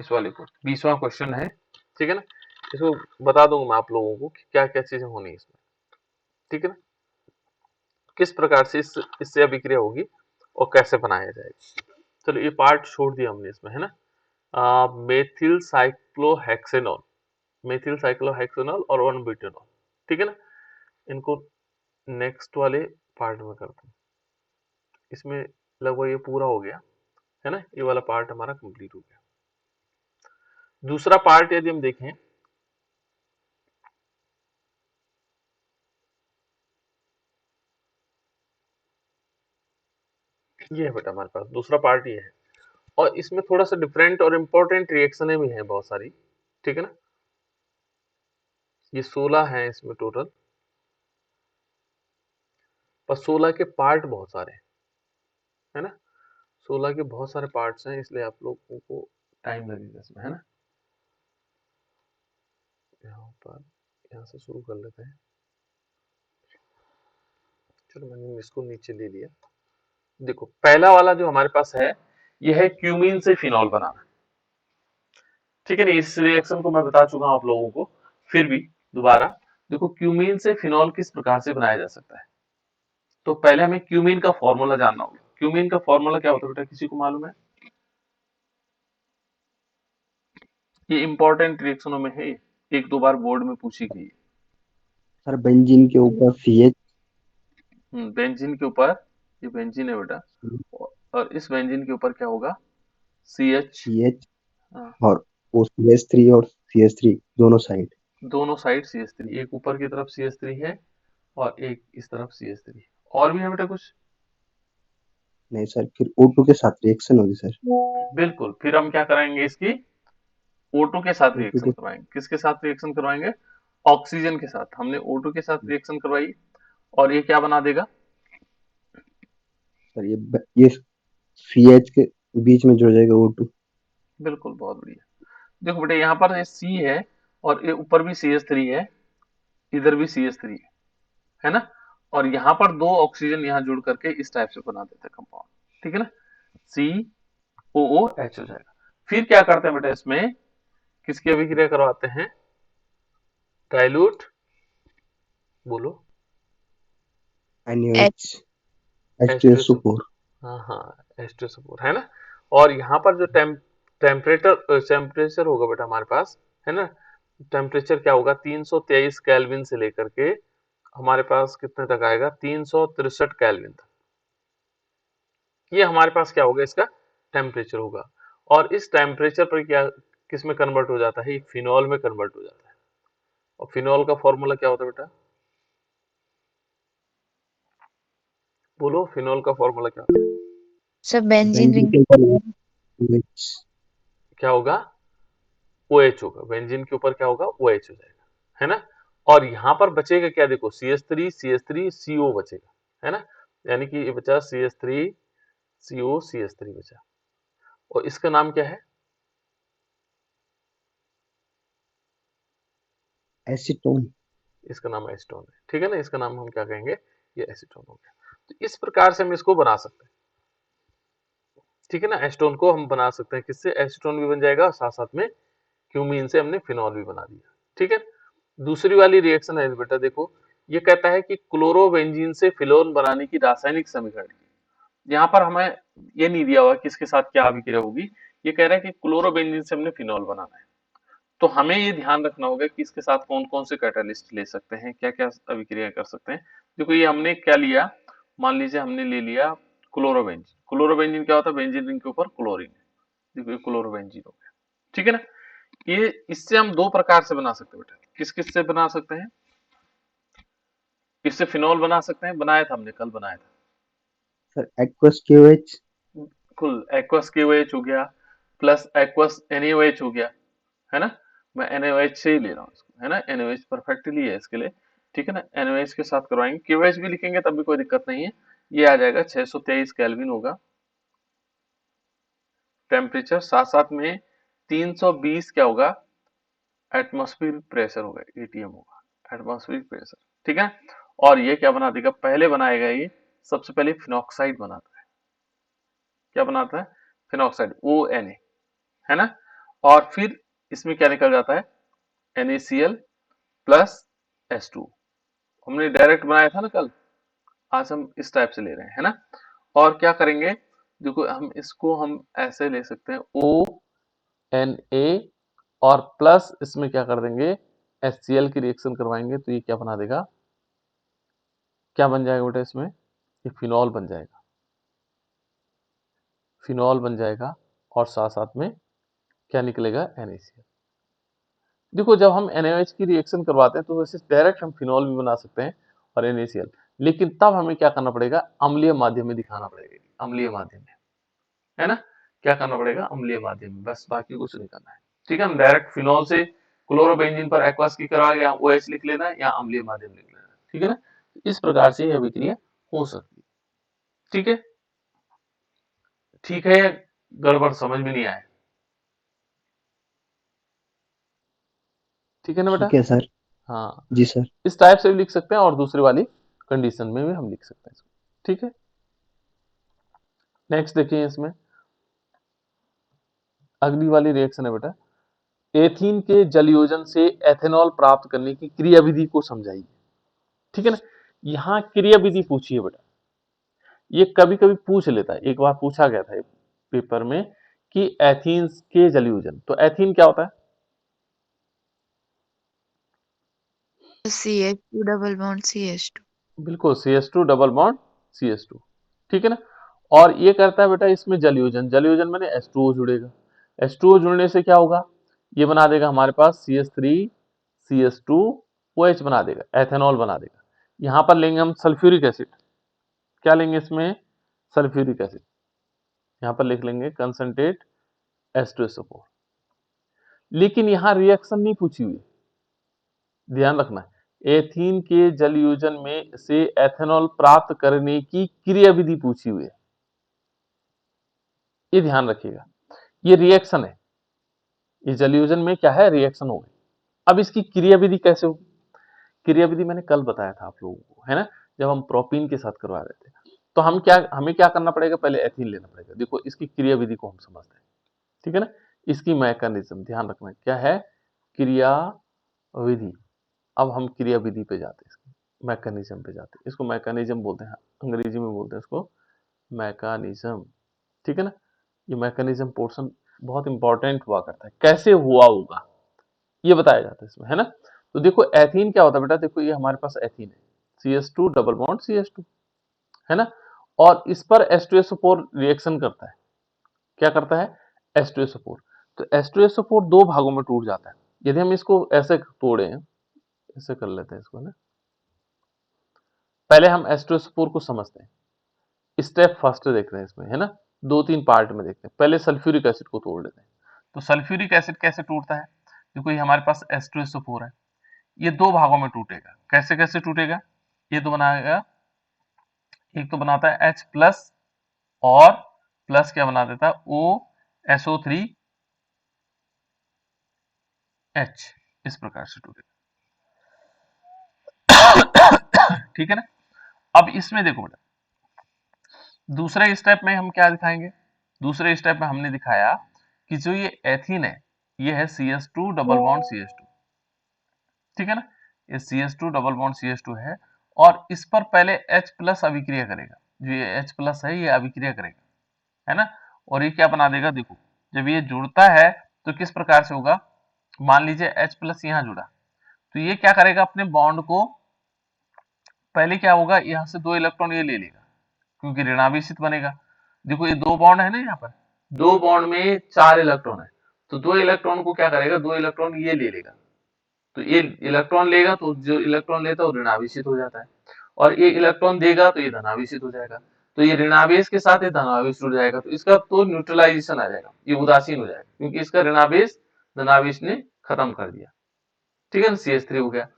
इस वाले को 20वां क्वेश्चन है, ठीक है ना। इसको बता दूंगा मैं आप लोगों को कि क्या क्या चीजें होनी है इसमें, ठीक है ना, किस प्रकार से इससे अभिक्रिया होगी और कैसे बनाया जाएगा। चलो ये पार्ट छोड़ दिया हमने इसमें, है ना। मेथिल साइक्लोहेक्सेनॉल, मेथिल साइक्लोहेक्सेनॉल और 1 ब्यूटेनॉल, ठीक है ना। इनको नेक्स्ट वाले पार्ट में करते हैं। इसमें लगभग ये पूरा हो गया, है ना, ये वाला पार्ट हमारा कंप्लीट हो गया। दूसरा पार्ट यदि हम देखें, ये है बेटा हमारे पास दूसरा पार्ट, ये है, और इसमें थोड़ा सा डिफरेंट और इम्पोर्टेंट रिएक्शनें भी हैं बहुत सारी, ठीक है ना। ये 16 हैं इसमें टोटल, पर 16 के पार्ट बहुत सारे हैं, है ना। 16 के बहुत सारे पार्ट्स हैं, इसलिए आप लोगों को टाइम लगेगा इसमें, है ना। यहाँ पर यहाँ से शुरू कर लेते हैं। चलो मैंने इसको नीचे ले लिया। देखो पहला वाला जो हमारे पास है, यह है क्यूमीन से फिनॉल बनाना, ठीक है ना। इस रिएक्शन को मैं बता चुका हूं आप लोगों को, फिर भी दोबारा देखो, क्यूमीन से फिनॉल किस प्रकार से बनाया जा सकता है। तो पहले हमें क्यूमीन का फॉर्मूला जानना होगा। क्यूमीन का फॉर्मूला क्या होता है बेटा, किसी को मालूम है? ये इंपॉर्टेंट रिएक्शनों में है, एक दो बार बोर्ड में पूछी गई है।
सर बेंजीन के ऊपर CH,
बेंजीन के ऊपर, ये बेंजीन है बेटा, और इस बेंजीन के ऊपर क्या होगा, CH।
CH
हाँ,
और वो CH3 और CH3 दोनों साइड।
दोनों साइड CH3, एक ऊपर की तरफ CH3 है और एक इस तरफ CH3 है। और भी है बेटा कुछ?
नहीं सर, फिर O2 के साथ रिएक्शन होगी सर।
बिल्कुल, फिर हम क्या कराएंगे, इसकी O2 के साथ
O2
रिएक्शन
के
करवाएंगे। किसके साथ रिएक्शन करवाएंगे? ऑक्सीजन के साथ। हमने O2 के साथ रिएक्शन करवाई, और ये क्या बना देगा?
सर ये CH के बीच में जुड़ जाएगा O2।
बिल्कुल, बहुत बढ़िया। देखो बेटा यहाँ पर ये C है, और ये ऊपर भी CH3 है, इधर भी CH3 है ना, और यहाँ पर दो ऑक्सीजन यहाँ जुड़ करके इस टाइप से बना देते हैं कंपाउंड, ठीक है ना, COOH हो जाएगा। फिर क्या करते हैं बेटा, इसमें किसकी अभिक्रिया करवाते हैं? डाइल्यूट, बोलो।
NaOH
H2SO,
H2SO4।
हाँ हाँ, H2SO4 है ना। और यहाँ पर जो टेम्परेचर होगा बेटा हमारे पास, है ना, टेम्परेचर क्या होगा, 323 केल्विन से लेकर के हमारे पास कितने तक आएगा, 363 केल्विन तक। ये हमारे पास क्या होगा, इसका टेम्परेचर होगा। और इस टेम्परेचर पर क्या, किस में कन्वर्ट हो जाता है, फिनॉल में कन्वर्ट हो जाता है। और फिनॉल का फॉर्मूला क्या होता है बेटा, बोलो, फिनॉल का फॉर्मूला क्या होता है?
Sir benzene
benzene
ring.
के ऊपर OH।
क्या होगा, OH होगा। बेंजीन के ऊपर क्या होगा, OH हो जाएगा, है ना। और यहाँ पर बचेगा क्या, देखो CH3 CH3 CO बचेगा, है ना। यानी कि ये बचा CH3 CO CH3 बचा, और इसका नाम क्या है?
एसीटोन।
इसका नाम एसीटोन है, ठीक है ना। इसका नाम हम क्या कहेंगे, ये एसीटोन हो गया। तो इस प्रकार से हम इसको बना सकते हैं, ठीक है ना। एसीटोन को हम बना सकते हैं किससे, एसीटोन भी बन जाएगा, साथ साथ में क्यूमीन से हमने फिनॉल भी बना दिया, ठीक है। दूसरी वाली रिएक्शन है बेटा, देखो ये कहता है कि क्लोरोबेंजीन से फिनोल बनाने की रासायनिक समीकरण। यहाँ पर हमें ये नहीं दिया हुआ कि इसके साथ क्या अभिक्रिया होगी, ये कह रहा है कि क्लोरोबेंजीन से हमने फिनॉल बनाना है। तो हमें ये ध्यान रखना होगा कि इसके साथ कौन कौन से कैटालिस्ट ले सकते हैं, क्या क्या अभिक्रिया कर सकते हैं। देखो ये हमने क्या लिया, मान लीजिए हमने ले लिया क्लोरोबेंजीन। क्लोरोबेंजीन क्या होता है, बेंजीन रिंग के ऊपर क्लोरीन है, देखो ये क्लोरोबेंजीन हो गया। ठीक है ना, ये इससे हम दो प्रकार से बना सकते हैं बेटा। किस किस से बना सकते हैं, इससे फिनॉल बना सकते हैं, बनाया था हमने कल बनाया था।
Sir aqueous KOH।
कुल एक्वस KOH हो गया, प्लस एक्वस NaOH हो गया, है ना। मैं NaOH से ही ले रहा हूँ इसको, है ना, NaOH परफेक्टली है इसके लिए। ठीक है ना, NaOH के साथ करवाएंगे, KOH भी लिखेंगे तब भी कोई दिक्कत नहीं है। ये आ जाएगा 623 केल्विन होगा टेम्परेचर, साथ साथ में 320 क्या होगा, एटमॉस्फेरिक प्रेशर होगा, ATM होगा, एटमॉस्फेरिक प्रेशर। ठीक है, और ये क्या बना देगा, पहले बनाएगा ये, सबसे पहले फिनॉक्साइड बनाता है। क्या बनाता है, फिनॉक्साइड, ONa, है ना। और फिर इसमें क्या निकल जाता है, NaCl प्लस H2। हमने डायरेक्ट बनाया था ना कल, आज हम इस टाइप से ले रहे हैं, है ना। और क्या करेंगे, देखो हम इसको हम ऐसे ले सकते हैं, ONa, और प्लस इसमें क्या कर देंगे, HCl की रिएक्शन करवाएंगे तो ये क्या बना देगा, क्या बन जाएगा बेटा इसमें, ये फिनॉल बन जाएगा, फिनॉल बन जाएगा। और साथ साथ में क्या निकलेगा, NaCl। देखो जब हम NaOH की रिएक्शन करवाते हैं तो वैसे डायरेक्ट हम फिनॉल भी बना सकते हैं और NaCl, लेकिन तब हमें क्या करना पड़ेगा, अम्लीय माध्यम में दिखाना पड़ेगा, अम्लीय माध्यम में, है ना। क्या करना पड़ेगा, अम्लीय माध्यम में, बस बाकी कुछ नहीं करना है। ठीक है, हम डायरेक्ट फिनॉल से क्लोरोबेंजीन पर एक्वास की करा, या OH लिख लेना या अम्लीय माध्यम लिख लेना। ठीक है ना, इस प्रकार से यह अभिक्रिया हो सकती है। ठीक है, ठीक है, गड़बड़ समझ में नहीं आया, ठीक है ना बेटा।
ठीक है सर।
हाँ,
जी सर।
इस टाइप से भी लिख सकते हैं और दूसरी वाली कंडीशन में भी हम लिख सकते हैं इसको। ठीक है, नेक्स्ट देखिए, इसमें अगली वाली रिएक्शन है बेटा, एथीन के जलयोजन से एथेनॉल प्राप्त करने की क्रियाविधि को समझाइए। ठीक है ना, यहाँ क्रियाविधि पूछी है बेटा, ये कभी कभी पूछ लेता है, एक बार पूछा गया था पेपर में कि एथीन के जलयोजन, तो एथीन क्या होता है,
CH2 double bond CH2.
बिल्कुल CH2 डबल बॉन्ड CH2। ठीक है ना, और ये करता है बेटा इसमें जलयोजन, जलयोजन मैंने H2O जुड़ेगा, H2O जुड़ने से क्या होगा, ये बना देगा हमारे पास CH3 CH2 OH बना देगा, एथेनॉल बना देगा। यहां पर लेंगे हम सल्फ्यूरिक एसिड, क्या लेंगे इसमें, सल्फ्यूरिक एसिड, यहां पर लिख लेंगे कंसंट्रेट H2SO4। लेकिन यहां रिएक्शन नहीं पूछी हुई, ध्यान रखना, एथीन के जलयोजन में से एथेनॉल प्राप्त करने की क्रियाविधि पूछी हुई है, ये ध्यान रखिएगा। ये रिएक्शन है, ये जलयोजन में क्या है, रिएक्शन हो गई। अब इसकी क्रियाविधि कैसे होगी, क्रियाविधि मैंने कल बताया था आप लोगों को, है ना, जब हम प्रोपीन के साथ करवा रहे थे। तो हमें क्या करना पड़ेगा, पहले एथीन लेना पड़ेगा। देखो इसकी क्रियाविधि को हम समझते हैं। ठीक है ना, इसकी मैकेनिज्म ध्यान रखना क्या है, क्रियाविधि। अब हम क्रियाविधि पे जाते हैं, इसकी मैकेनिज्म पे जाते हैं, इसको मैकेनिज्म बोलते हैं, अंग्रेजी में बोलते हैं इसको मैकेनिज्म। ठीक है ना, ये मैकेनिज्म पोर्शन बहुत इंपॉर्टेंट हुआ करता है, कैसे हुआ होगा ये बताया जाता है इसमें, है ना। तो देखो एथीन क्या होता है बेटा, देखो ये हमारे पास एथीन है, CH2 डबल बॉन्ड CH2, है ना, और इस पर H2SO4 रिएक्शन करता है, क्या करता है, H2SO4। तो H2SO4 दो भागों में टूट जाता है। यदि हम इसको ऐसे तोड़े, ऐसे कर लेते हैं इसको ना, पहले हम H2SO4 को समझते हैं, स्टेप फर्स्ट देखते हैं इसमें, है ना, दो तीन पार्ट में देखते हैं। पहले सल्फ्यूरिक एसिड को तोड़ लेते हैं। तो सल्फ्यूरिक एसिड कैसे टूटता है, देखो ये हमारे पास H2SO4 है, ये दो भागों में टूटेगा, कैसे कैसे टूटेगा, ये तो बनाएगा, एक तो बनाता है H प्लस, और प्लस क्या बना देता है, OSO3H, इस प्रकार से टूटेगा। ठीक है ना, अब इसमें देखो बेटा, दूसरे स्टेप में हम क्या दिखाएंगे, दूसरे स्टेप में हमने दिखाया कि जो ये एथीन है, ये है CH2 डबल बॉन्ड CH2। ठीक है ना, ये CH2 डबल बॉन्ड CH2 है, और इस पर पहले H प्लस अभिक्रिया करेगा, जो ये H प्लस है ये अभिक्रिया करेगा, है ना, और ये क्या बना देगा, देखो जब ये जुड़ता है तो किस प्रकार से होगा, मान लीजिए H प्लस यहाँ जुड़ा, तो ये क्या करेगा, अपने बॉन्ड को पहले क्या होगा, यहाँ से 2 इलेक्ट्रॉन ये ले लेगा क्योंकि ऋणावेशित बनेगा। देखो ये 2 बॉन्ड है ना, यहाँ पर 2 बॉन्ड में 4 इलेक्ट्रॉन है, तो 2 इलेक्ट्रॉन को क्या करेगा, 2 इलेक्ट्रॉन ये ले लेगा, तो ये इलेक्ट्रॉन लेगा तो जो इलेक्ट्रॉन लेता है वो ऋणावेशित हो जाता है, और ये इलेक्ट्रॉन देगा तो ये धनावेशित हो जाएगा, तो ये ऋणावेश के साथ ये धनावेश जुड़ जाएगा, तो इसका तो न्यूट्रलाइजेशन आ जाएगा, ये उदासीन हो जाएगा क्योंकि इसका ऋणावेश धनावेश ने खत्म कर दिया। ठीक है ना, CH3 हो गया,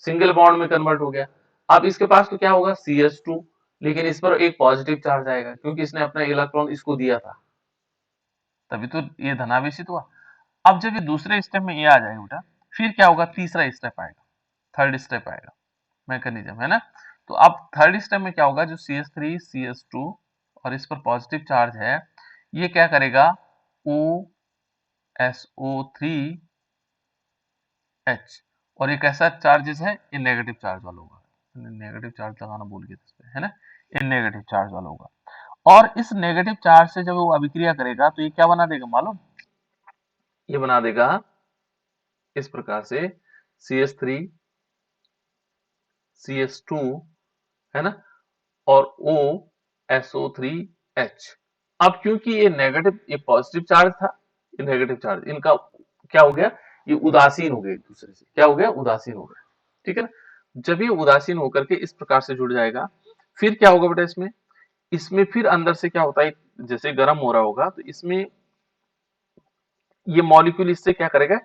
सिंगल बॉन्ड में कन्वर्ट हो गया। अब इसके पास तो क्या होगा, CH2, लेकिन इस पर एक पॉजिटिव चार्ज आएगा क्योंकि इसने अपना इलेक्ट्रॉन इसको दिया था, तभी तो ये धनावेशित हुआ। अब जब ये दूसरे स्टेप में ये आ जाएगा बेटा, फिर क्या होगा, तीसरा स्टेप आएगा, थर्ड स्टेप आएगा, मैकेनिज्म है ना। तो अब थर्ड स्टेप में क्या होगा, जो CH3 CH2 और इस पर पॉजिटिव चार्ज है, ये क्या करेगा, OSO3H, और ये कैसा चार्जेस है, ये नेगेटिव चार्ज वाला होगा, नेगेटिव चार्ज लगाना भूल गए इस पे, है ना, ये नेगेटिव चार्ज वाला होगा। और इस नेगेटिव चार्ज से जब वो अभिक्रिया करेगा तो ये क्या बना देगा मालूम, ये बना देगा इस प्रकार से CH3 CH2, है ना, और OSO3H। अब क्योंकि ये नेगेटिव, ये पॉजिटिव चार्ज था, ये नेगेटिव चार्ज, इनका क्या हो गया, ये उदासीन हो गए एक दूसरे से, क्या हो गया, उदासीन हो गया। ठीक है ना, जब ये उदासीन होकर के इस प्रकार से जुड़ जाएगा, फिर क्या होगा बेटा, इसमें इसमें फिर अंदर से क्या होता है, जैसे गर्म हो रहा होगा तो इसमें ये मॉलिक्यूल इससे क्या करेगा,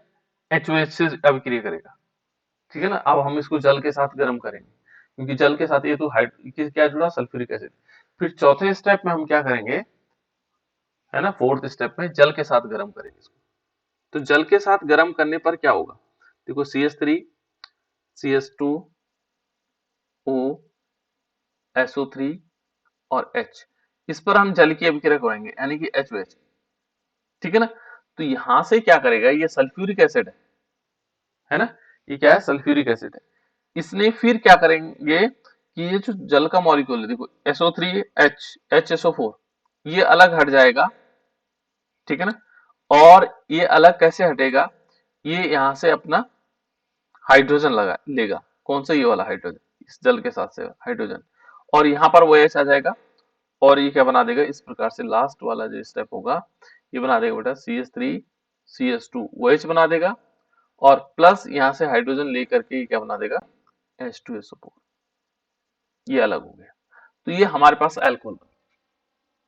HOH से अभिक्रिया करेगा। ठीक है ना, अब हम इसको जल के साथ गर्म करेंगे क्योंकि जल के साथ ये तो क्या जुड़ा, सल्फ्यूरिक एसिड। फिर चौथे स्टेप में हम क्या करेंगे, है ना, फोर्थ स्टेप में जल के साथ गर्म करेंगे इसको। तो जल के साथ गर्म करने पर क्या होगा, देखो CH3 CH2 O SO3 और H, इस पर हम जल की अभिक्रिया कराएंगे यानी कि HOH। ठीक है ना, तो यहां से क्या करेगा, ये सल्फ्यूरिक एसिड है ना, ये क्या है, सल्फ्यूरिक एसिड है। इसने फिर क्या करेंगे कि ये जो जल का मॉलिक्यूल है, देखो SO3H HSO4, ये अलग हट जाएगा। ठीक है ना, और ये अलग कैसे हटेगा, ये यहां से अपना हाइड्रोजन लगा लेगा, कौन सा, ये वाला हाइड्रोजन, इस जल के साथ से हाइड्रोजन, और यहाँ पर वो OH आ जाएगा, और ये क्या बना देगा, इस प्रकार से लास्ट वाला जो स्टेप होगा, ये बना देगा बेटा CH3 CH2 OH बना देगा, और प्लस यहाँ से हाइड्रोजन लेकर के ये क्या बना देगा, H2SO4, ये अलग हो गया। तो ये हमारे पास अल्कोहल बन गया।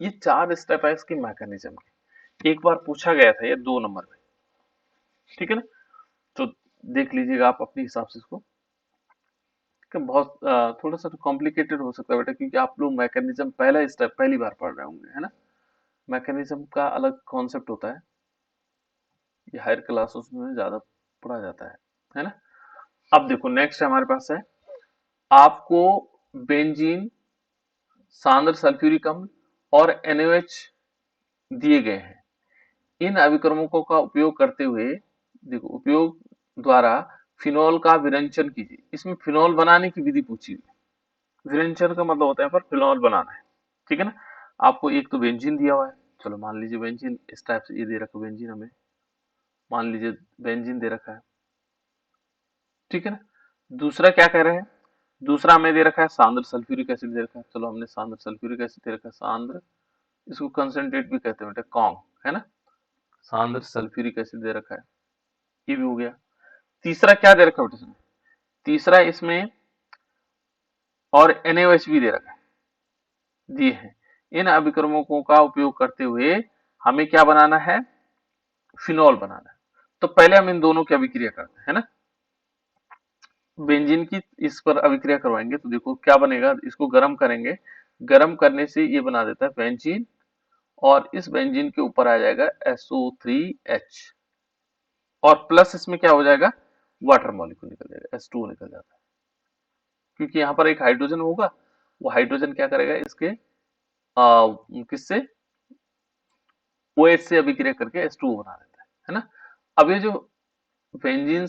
ये 4 स्टेप है इसके मैकेनिज्म के, एक बार पूछा गया था ये 2 नंबर में। ठीक है ना, तो देख लीजिएगा आप अपने हिसाब से इसको, कि बहुत थोड़ा सा तो कॉम्प्लिकेटेड हो सकता है बेटा क्योंकि आप लोग मैकेनिज्म पहला स्टेप पहली बार पढ़ रहे होंगे, है ना, मैकेनिज्म का अलग कॉन्सेप्ट होता है, ये हायर क्लासेस में ज्यादा पढ़ा जाता है ना। अब देखो नेक्स्ट हमारे पास है, आपको बेंजीन, सांद्र सल्फ्यूरिक अम्ल और NaOH दिए गए हैं। इन अभिक्रमकों का उपयोग करते हुए, देखो उपयोग द्वारा फिनोल का विरंजन कीजिए। इसमें फिनोल बनाने की विधि पूछी हुई है। विरंजन का मतलब होता है पर फिनोल बनाना है। ठीक है ना, आपको एक तो बेंजीन दिया हुआ है, चलो मान लीजिए बेंजीन इस टाइप से ये दे रखा है, बेंजीन हमें मान लीजिए बेंजीन दे रखा है। ठीक है ना, दूसरा क्या कह रहे हैं, दूसरा हमें दे रखा है सांद्र सल्फ्यूरिक एसिड दे रखा है, चलो हमने सांद्र सल्फ्यूरिक एसिड दे रखा है, सांद्र, इसको कंसंट्रेट भी कहते हैं बेटा, कॉन्ग, है ना, सांद्र सल्फ्यूरिक एसिड दे रखा है, ये भी हो गया। तीसरा क्या दे रखा है बेटा, तीसरा इसमें और NaOH भी दे रखा है, दिए हैं। इन अभिक्रमकों का उपयोग करते हुए हमें क्या बनाना है, फिनोल बनाना है। तो पहले हम इन दोनों की अभिक्रिया करते हैं, है ना, बेंजीन की इस पर अभिक्रिया करवाएंगे तो देखो क्या बनेगा, इसको गर्म करेंगे, गर्म करने से ये बना देता है बेंजीन, और इस बेंजीन के ऊपर आ जाएगा SO3H, और प्लस इसमें क्या हो जाएगा, वाटर मॉलिक्यूल निकल जाएगा, H2O निकल जाता है, क्योंकि यहाँ पर एक हाइड्रोजन होगा, वो हाइड्रोजन क्या करेगा, इसके किससे, OH से अभिक्रिया करके H2O बना देता है ना। अब ये जो बेंजीन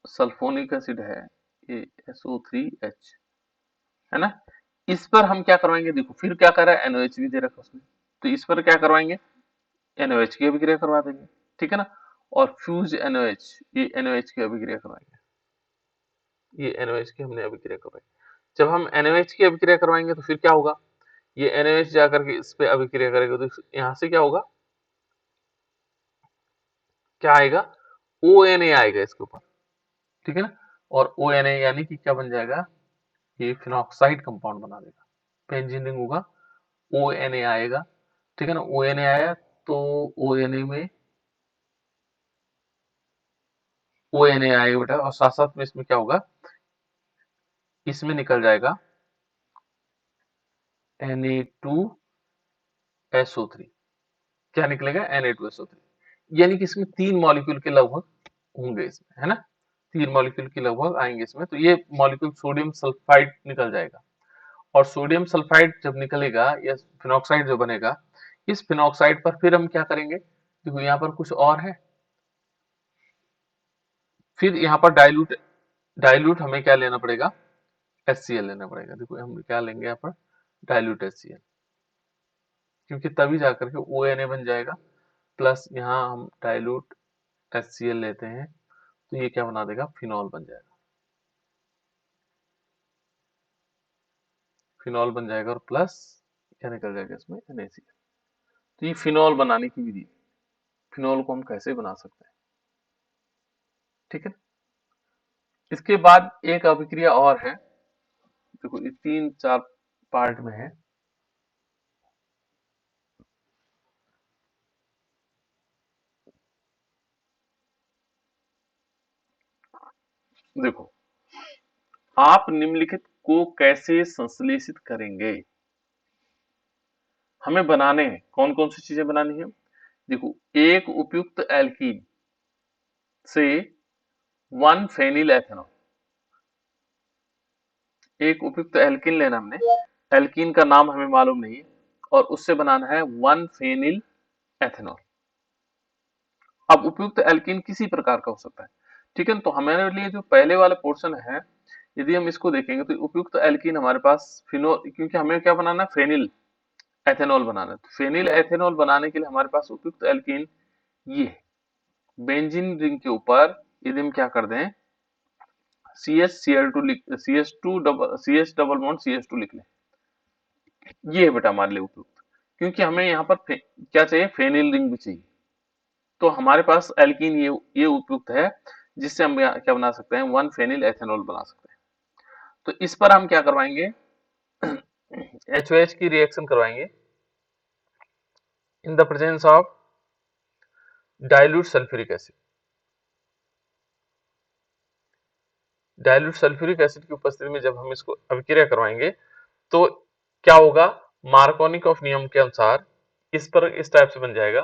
सल्फोनिक एसिड है, ये SO3H, है ना, इस पर हम क्या करवाएंगे, देखो फिर क्या कर रहा है, NaOH भी दे रखा है उसमें, तो इस पर क्या करवाएंगे, NaOH की अभिक्रिया करवा देंगे। ठीक है ना, और फ्यूज NOH, ये NOH की अभिक्रिया करवाएंगे, ये NOH की हमने अभिक्रिया करवाई। जब हम NOH की अभिक्रिया करवाएंगे तो फिर क्या होगा, ये NOH जाकर के इस पे अभिक्रिया करेगा तो यहाँ से क्या होगा, क्या आएगा, ONA आएगा इसके ऊपर, ठीक है ना। और ONA यानी कि क्या बन जाएगा, ये फिनॉक्साइड कंपाउंड बना देगा, बेंजीन रिंग होगा, ONA आएगा, ठीक है ना। ONA आया तो ONA में ONA आएगा बेटा, और साथ साथ में इसमें क्या होगा, इसमें निकल जाएगा Na2SO3, क्या निकलेगा, Na2SO3, यानी कि इसमें 3 मॉलिक्यूल के लगभग होंगे इसमें, है ना, 3 मॉलिक्यूल के लगभग आएंगे इसमें। तो ये मॉलिक्यूल सोडियम सल्फाइड निकल जाएगा, और सोडियम सल्फाइड जब निकलेगा या फिनॉक्साइड जो बनेगा, इस फिनॉक्साइड पर फिर हम क्या करेंगे, देखो यहाँ पर कुछ और है, फिर यहाँ पर डाइल्यूट डाइल्यूट हमें क्या लेना पड़ेगा, HCl लेना पड़ेगा। देखो हम क्या लेंगे यहाँ पर, डाइल्यूट HCl, क्योंकि तभी जाकर के ONA बन जाएगा, प्लस यहाँ हम डाइल्यूट HCl लेते हैं तो ये क्या बना देगा, फिनॉल बन जाएगा, फिनॉल बन जाएगा, और प्लस क्या निकल जाएगा इसमें, NaCl। तो ये फिनॉल बनाने की विधि, फिनॉल को हम कैसे बना सकते हैं, ठीक है। इसके बाद एक अभिक्रिया और है, देखो ये 3-4 पार्ट में है। देखो, आप निम्नलिखित को कैसे संश्लेषित करेंगे, हमें बनाने हैं, कौन कौन सी चीजें बनानी है। देखो, एक उपयुक्त एल्कीन से 1 फेनिल एथेनॉल, एक उपयुक्त एल्कीन लेना हमने, एल्कीन का नाम हमें मालूम नहीं है, और उससे बनाना है 1 फेनिल एथेनॉल। अब उपयुक्त एल्कीन किसी प्रकार का हो सकता है, ठीक है। तो हमारे लिए जो पहले वाला पोर्शन है, यदि हम इसको देखेंगे तो उपयुक्त एल्कीन हमारे पास फिनो, क्योंकि हमें क्या बनाना है, फेनिल एथेनॉल बनाना है। तो फेनिल एथेनॉल बनाने के लिए हमारे पास उपयुक्त एल्कीन ये है। बेंजीन रिंग के ऊपर यदि हम क्या कर दें, CH लिख, CH डबल बॉन्ड CH2 लिख लें, ये है बेटा हमारे लिए उपयुक्त, क्योंकि हमें यहाँ पर क्या चाहिए, फेनिल रिंग भी चाहिए। तो हमारे पास एल्कीन ये उपयुक्त है, जिससे हम क्या बना सकते हैं, 1 फेनिल एथेनॉल बना सकते हैं। तो इस पर हम क्या करवाएंगे, HOH की रिएक्शन करवाएंगे in the presence of dilute sulphuric acid. Dilute sulphuric acid की उपस्थिति में जब हम इसको अभिक्रिया करवाएंगे तो क्या होगा, मार्कोनिक ऑफ नियम के अनुसार इस पर इस टाइप से बन जाएगा,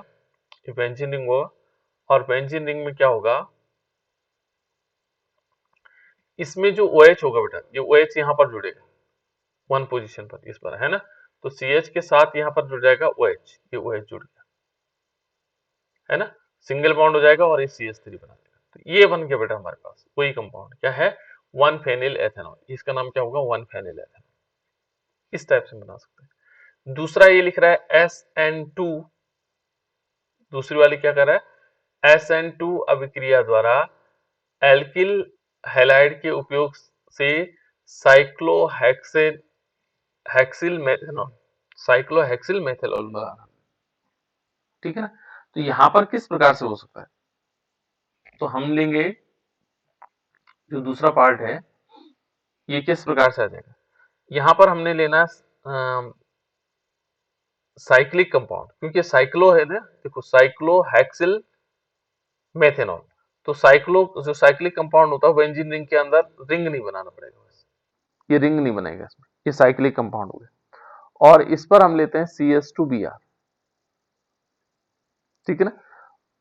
बेंजीन रिंग होगा, और बेंजीन रिंग में क्या होगा, इसमें जो OH होगा बेटा, ये OH यहाँ पर जुड़ेगा 1 पोजीशन पर, इस पर, है ना। तो CH के साथ यहाँ पर जुड़ जाएगा OH, ये OH जुड़ गया, है ना, सिंगल बॉन्ड हो जाएगा और ये CH3 बना देगा। तो ये बन गया बेटा हमारे पास वही कंपाउंड, क्या है, 1 फेनिल एथेनॉल, इसका नाम क्या होगा, 1 फेनिल एथेनॉल। इस टाइप से बना सकते हैं। दूसरा ये लिख रहा है SN2, दूसरी वाली क्या कर रहा है, SN2 अभिक्रिया द्वारा एल्किल हैलाइड के उपयोग से साइक्लोहेक्सिल मेथेनॉल, साइक्लोहेक्सिल मेथेनॉल बनाना, ठीक है ना। तो यहां पर किस प्रकार से हो सकता है, तो हम लेंगे जो दूसरा पार्ट है, ये किस प्रकार से आ जाएगा, यहां पर हमने लेना साइक्लिक कंपाउंड, क्योंकि साइक्लो है ना, देखो साइक्लोहेक्सिल मेथेनॉल, तो साइक्लो जो साइक्लिक कंपाउंड होता है बेंजीन रिंग के अंदर रिंग नहीं बनाना पड़ेगा, बस ये रिंग नहीं बनेगा इसमें, ये साइक्लिक कंपाउंड हो गया। और इस पर हम लेते हैं CH2Br, ठीक है ना,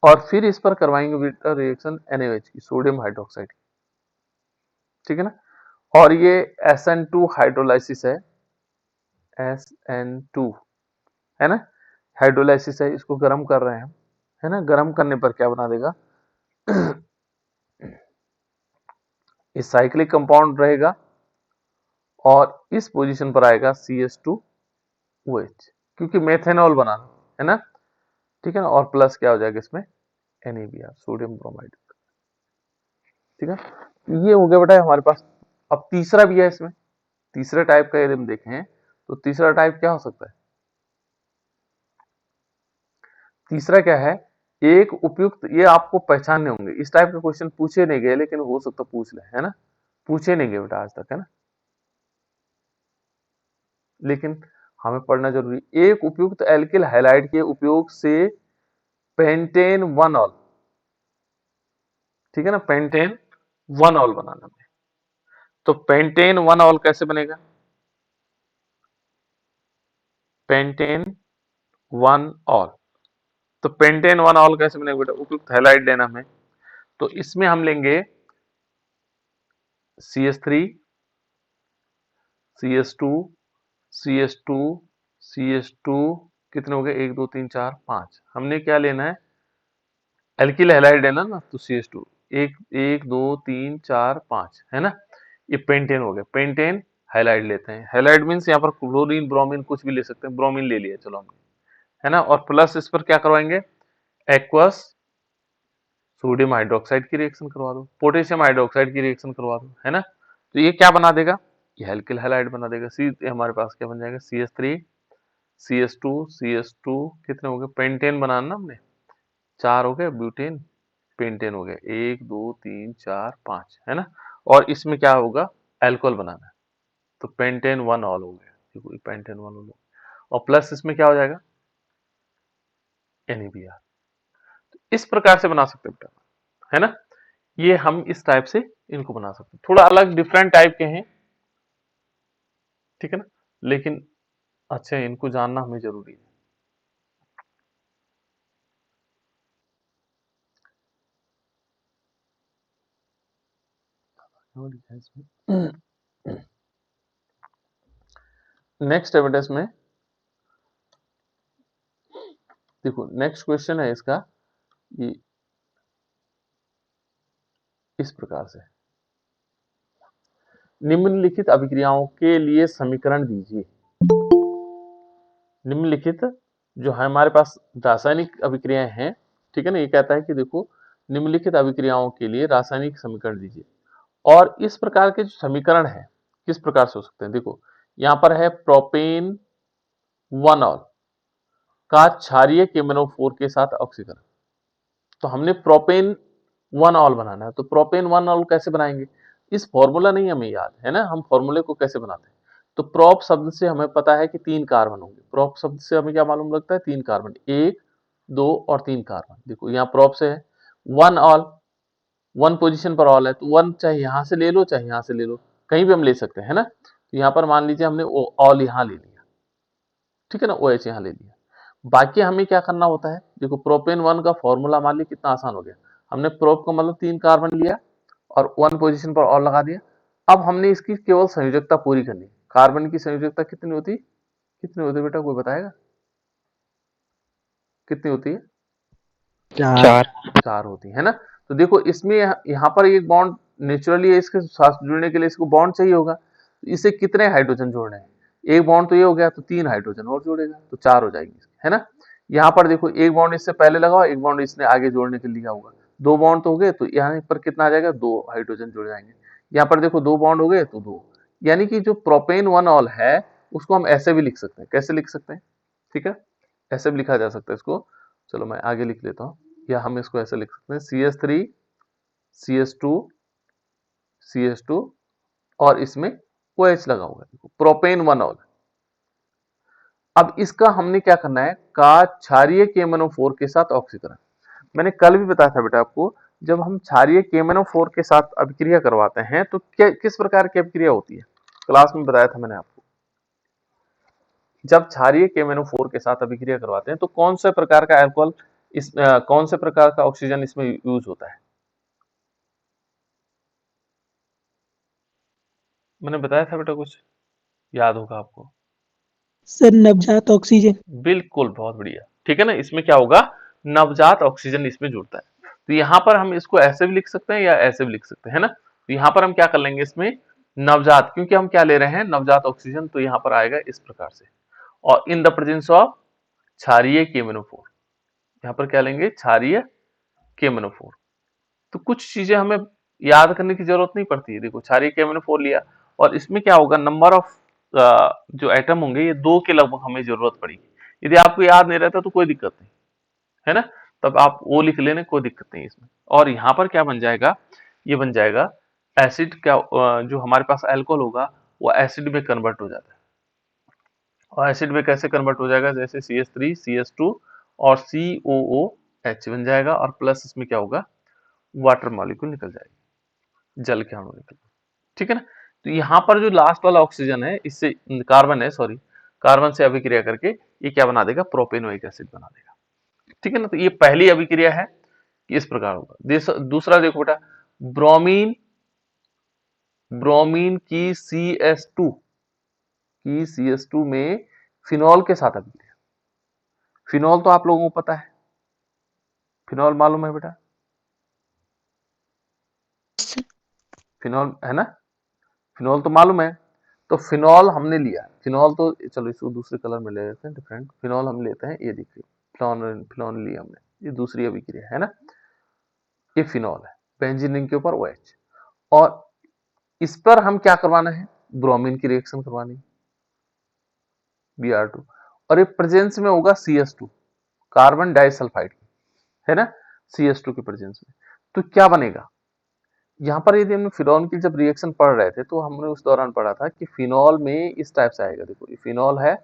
और फिर इस पर करवाएंगे बेटा रिएक्शन NaOH की, सोडियम हाइड्रोक्साइड, ठीक है ना। और ये SN2 हाइड्रोलाइसिस है, SN2, है ना, हाइड्रोलाइसिस है, इसको गर्म कर रहे हैं हम, है ना। गर्म करने पर क्या बना देगा, इस साइक्लिक कंपाउंड रहेगा, और इस पोजीशन पर आएगा CH2OH, क्योंकि मेथेनॉल बनाना है ना, ठीक है ना, और प्लस क्या हो जाएगा इसमें, NaBr, सोडियम ब्रोमाइड। ठीक है, ये हो गया बेटा हमारे पास। अब तीसरा भी है इसमें, तीसरे टाइप का यदि हम देखें तो तीसरा टाइप क्या हो सकता है? तीसरा क्या है? एक उपयुक्त, ये आपको पहचानने होंगे, इस टाइप के क्वेश्चन पूछे नहीं गए लेकिन हो सकता पूछ ले, है ना, पूछे नहीं गए बेटा आज तक, है ना, लेकिन हमें पढ़ना जरूरी। एक उपयुक्त एल्किल हैलाइड के उपयोग से पेंटेन वन ऑल, ठीक है ना, पेंटेन वन ऑल बनाना है। तो पेंटेन वन ऑल कैसे बनेगा? पेंटेन वन ऑल, तो पेंटेन वन ऑल कैसे बनेगा बेटा? उपयुक्त हैलाइड लेना हमें, तो इसमें हम लेंगे CH3, CH2, CH2, CH2, कितने हो गए? 1 2 3 4 5। हमने क्या लेना है? एल्किल हैलाइड लेना ना, तो CH2, 1 1 2 3 4 5, है ना, ये पेंटेन हो गया। पेंटेन हैलाइड लेते हैं, हैलाइड मीन्स यहाँ पर क्लोरीन ब्रोमीन कुछ भी ले सकते हैं, ब्रोमीन ले लिया चलो हमने, है ना, और प्लस इस पर क्या करवाएंगे? एक्वस सोडियम हाइड्रोक्साइड की रिएक्शन करवा दो, पोटेशियम हाइड्रोक्साइड की रिएक्शन करवा दो, है ना, तो ये क्या बना देगा? ये एल्किल हैलाइड बना देगा। सी हमारे पास क्या बन जाएगा? CH3, CH2, CH2, कितने हो गए? पेंटेन बनाना ना हमने, 4 हो गए, ब्यूटेन पेंटेन हो गया, 1 2 3 4 5, है ना, और इसमें क्या होगा? एल्कोहल बनाना है, तो पेंटेन वन ऑल हो गया, देखो पेंटेन वन ऑल, और प्लस इसमें क्या हो जाएगा? NaBr। इस प्रकार से बना सकते हैं बेटा, है ना, ये हम इस टाइप से इनको बना सकते हैं, थोड़ा अलग डिफरेंट टाइप के हैं, ठीक है ना, लेकिन अच्छा इनको जानना हमें जरूरी है। नेक्स्ट एविडेंस में देखो, नेक्स्ट क्वेश्चन है इसका, ये इस प्रकार से, निम्नलिखित अभिक्रियाओं के लिए समीकरण दीजिए। निम्नलिखित जो है हमारे पास रासायनिक अभिक्रियाएं हैं, ठीक है ना, ये कहता है कि देखो निम्नलिखित अभिक्रियाओं के लिए रासायनिक समीकरण दीजिए, और इस प्रकार के जो समीकरण है किस प्रकार से हो सकते हैं? देखो यहां पर है प्रोपेन वन ऑल का क्षारीय KMnO4 के साथ ऑक्सीकरण, तो हमने प्रोपेन वन ऑल बनाना है, तो प्रोपेन वन ऑल कैसे बनाएंगे? इस फॉर्मूला नहीं हमें याद है ना, हम फॉर्मूले को कैसे बनाते हैं? तो प्रोप शब्द से हमें पता है कि 3 कार्बन होंगे, प्रोप शब्द से हमें क्या मालूम लगता है? 3 कार्बन, 1 2 और 3 कार्बन। देखो यहाँ प्रोप से है वन ऑल, वन पोजीशन पर ऑल है, तो वन चाहे यहां से ले लो चाहे यहां से ले लो, कहीं भी हम ले सकते हैं, है ना, तो यहाँ पर मान लीजिए हमने ऑल यहाँ ले लिया, ठीक है ना, OH यहाँ ले लिया। बाकी हमें क्या करना होता है? देखो प्रोपेन वन का फॉर्मूला मान ली कितना आसान हो गया, हमने प्रोप का मतलब 3 कार्बन लिया और वन पोजीशन पर और लगा दिया। अब हमने इसकी केवल संयोजकता पूरी करनी, कार्बन की संयोजकता कितनी होती, कितनी होती बेटा, कोई बताएगा कितनी होती है?
4।
4 होती है ना। तो देखो इसमें यहाँ पर एक बॉन्ड नेचुरली इसके साथ जुड़ने के लिए इसको बॉन्ड चाहिए होगा, तो इसे कितने हाइड्रोजन जोड़ने हैं? एक बॉन्ड तो ये हो गया, तो 3 हाइड्रोजन और जोड़ेगा, तो 4 हो जाएंगे, है ना। यहाँ पर देखो एक बॉन्ड इससे पहले लगाओ, एक बॉन्ड इसने आगे जोड़ने के लिए लिया होगा, 2 बॉन्ड तो हो गए, तो यहाँ पर कितना आ जाएगा? 2 हाइड्रोजन जुड़ जाएंगे। यहाँ पर देखो 2 बॉन्ड हो गए तो 2, यानी कि जो प्रोपेन वन ऑल है उसको हम ऐसे भी लिख सकते हैं, कैसे लिख सकते हैं? ठीक है, ऐसे भी लिखा जा सकता है इसको, चलो मैं आगे लिख लेता हूँ, या हम इसको ऐसे लिख सकते हैं CH3 CH2 CH2 और इसमें OH लगा हुआ है, प्रोपेन वन ऑल। अब इसका हमने क्या करना है? का क्षारीय KMnO4 के साथ ऑक्सीकरण। मैंने कल भी बताया था बेटा आपको, जब हम क्षारीय KMnO4 के साथ अभिक्रिया करवाते हैं तो किस प्रकार की अभिक्रिया होती है? क्लास में बताया था मैंने आपको, जब क्षारीय KMnO4 के साथ अभिक्रिया करवाते हैं तो कौन से प्रकार का अल्कोहल इस कौन से प्रकार का ऑक्सीजन इसमें यूज होता है? मैंने बताया था बेटा, कुछ याद होगा आपको?
सर नवजात ऑक्सीजन।
बिल्कुल, बहुत बढ़िया, ठीक है ना, इसमें क्या होगा? नवजात ऑक्सीजन इसमें जुड़ता है, तो यहाँ पर हम इसको ऐसे भी लिख सकते हैं या ऐसे भी लिख सकते हैं, है ना, तो यहाँ पर हम क्या कर लेंगे इसमें नवजात, क्योंकि हम क्या ले रहे हैं? नवजात ऑक्सीजन, तो यहाँ पर आएगा इस प्रकार से, और इन द प्रेजेंस ऑफ क्षारीय KMnO4, यहाँ पर क्या लेंगे? क्षारीय KMnO4। तो कुछ चीजें हमें याद करने की जरूरत नहीं पड़ती है। देखो क्षारीय KMnO4 लिया और इसमें क्या होगा, नंबर ऑफ जो एटम होंगे ये 2 के लगभग हमें जरूरत पड़ेगी। यदि आपको याद नहीं रहता तो कोई दिक्कत नहीं है ना, तब आप वो लिख लेने, कोई दिक्कत नहीं इसमें। और यहाँ पर क्या बन जाएगा, ये बन जाएगा एसिड, क्या जो हमारे पास अल्कोहल होगा वो एसिड में कन्वर्ट हो जाता है। और एसिड में कैसे कन्वर्ट हो जाएगा, जैसे CH3 CH2 और COOH बन जाएगा और प्लस इसमें क्या होगा, वाटर मॉलिक्यूल निकल जाएगी, जल के अणु निकल, ठीक है ना। तो यहाँ पर जो लास्ट वाला ऑक्सीजन है, इससे कार्बन है, सॉरी, कार्बन से अभिक्रिया करके ये क्या बना देगा, प्रोपेनोइक एसिड बना देगा, ठीक है ना। तो ये पहली अभिक्रिया है कि इस प्रकार होगा। दूसरा देखो बेटा, ब्रोमीन ब्रोमीन की CH2 में फिनॉल के साथ अभिक्रिया। फिनॉल तो आप लोगों को पता है, फिनॉल मालूम है बेटा, फिनॉल है ना, फिनॉल तो मालूम है। तो फिनॉल हमने लिया, फिनॉल तो चलो इसको दूसरे कलर में ले लेते हैं, डिफरेंट फिनॉल हम लेते हैं, ये देखिए फिनॉल लिया हमने, ये दूसरी अभिक्रिया है ना, ये फिनॉल है, बेंजीन रिंग के ऊपर OH, और इस पर हम क्या करवाना है, ब्रोमीन की रिएक्शन करवानी है, Br2, और ये प्रेजेंस में होगा CH2, कार्बन डाइसल्फाइड, है ना, CH2 के प्रेजेंस में। तो क्या बनेगा, यहाँ पर यदि हमने फिनॉल की जब रिएक्शन पढ़ रहे थे तो हमने उस दौरान पढ़ा था कि फिनॉल में इस टाइप से आएगा। देखो ये फिनॉल है,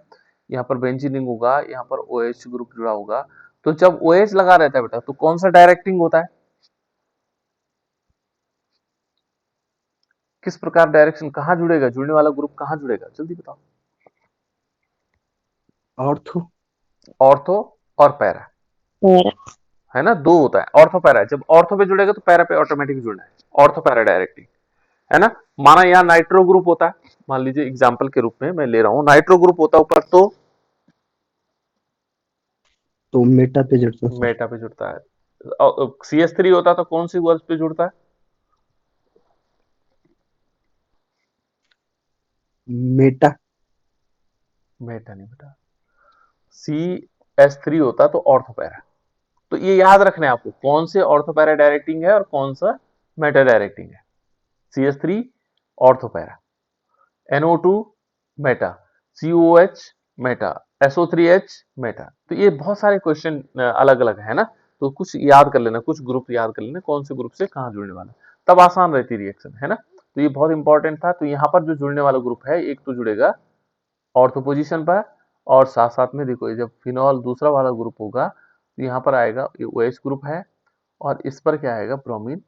यहाँ पर बेंजीन रिंग होगा, यहाँ पर OH ग्रुप जुड़ा होगा। तो जब OH लगा रहता है बेटा तो कौन सा डायरेक्टिंग होता है, किस प्रकार डायरेक्शन, कहाँ जुड़ेगा, जुड़ने वाला ग्रुप कहाँ जुड़ेगा, जल्दी बताओ।
ऑर्थो।
ऑर्थो और पैरा, है ना, दो होता है, ऑर्थो पैरा। जब ऑर्थो पे जुड़ेगा तो पैरा पे ऑटोमेटिक जुड़ना है, ऑर्थो पैरा डायरेक्टिंग, है ना। माना यहाँ नाइट्रो ग्रुप होता है, मान लीजिए एग्जाम्पल के रूप में मैं ले रहा हूँ, नाइट्रो ग्रुप होता है ऊपर
तो मेटा पे जुड़ता है सर।
मेटा पे जुड़ता है। CH3 होता तो कौन सी वर्ल्स पे जुड़ता है,
मेटा।
मेटा नहीं बेटा, CH3 होता तो ऑर्थोपैरा। तो ये याद रखना है आपको, कौन से ऑर्थोपैरा डायरेक्टिंग है और कौन सा मेटा डायरेक्टिंग है। CH3 ortho para, NO2 Meta, COH Meta, SO3H Meta. तो ये बहुत सारे क्वेश्चन अलग अलग है ना, तो कुछ याद कर लेना, कुछ ग्रुप याद कर लेना, कौन से ग्रुप से कहाँ जुड़ने वाला, तब आसान रहती रिएक्शन, है ना। तो ये बहुत इंपॉर्टेंट था। तो यहाँ पर जो जुड़ने वाला ग्रुप है, एक तो जुड़ेगा ऑर्थो पोजीशन पर, और साथ साथ में देखो ये जब फिनॉल दूसरा वाला ग्रुप होगा तो यहाँ पर आएगा ये OH ग्रुप है, और इस पर क्या आएगा, ब्रोमीन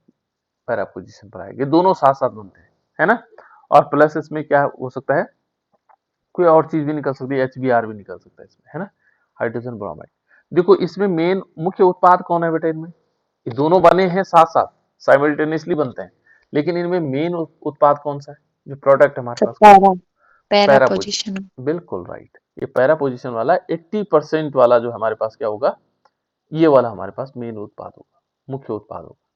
पैरा पोजीशन पर आएगा, दोनों साथ साथ बनते हैं, है ना। और प्लस इसमें क्या हो सकता है, कोई और चीज भी निकल सकती है, HBr भी निकल सकता है इसमें, है ना, हाइड्रोजन ब्रोमाइड। देखो इसमें मेन मुख्य उत्पाद कौन है बेटा, इनमें ये दोनों बने हैं साथ साथ, साइमल्टेनियसली बनते हैं, लेकिन इनमें मेन उत्पाद कौन सा है, जो प्रोडक्ट हमारे पास,
para para
para
position.
Position, बिल्कुल राइट। ये पैरा पोजीशन वाला 80% वाला जो हमारे पास क्या होगा, ये वाला हमारे पास मेन उत्पाद होगा, मुख्य उत्पाद होगा,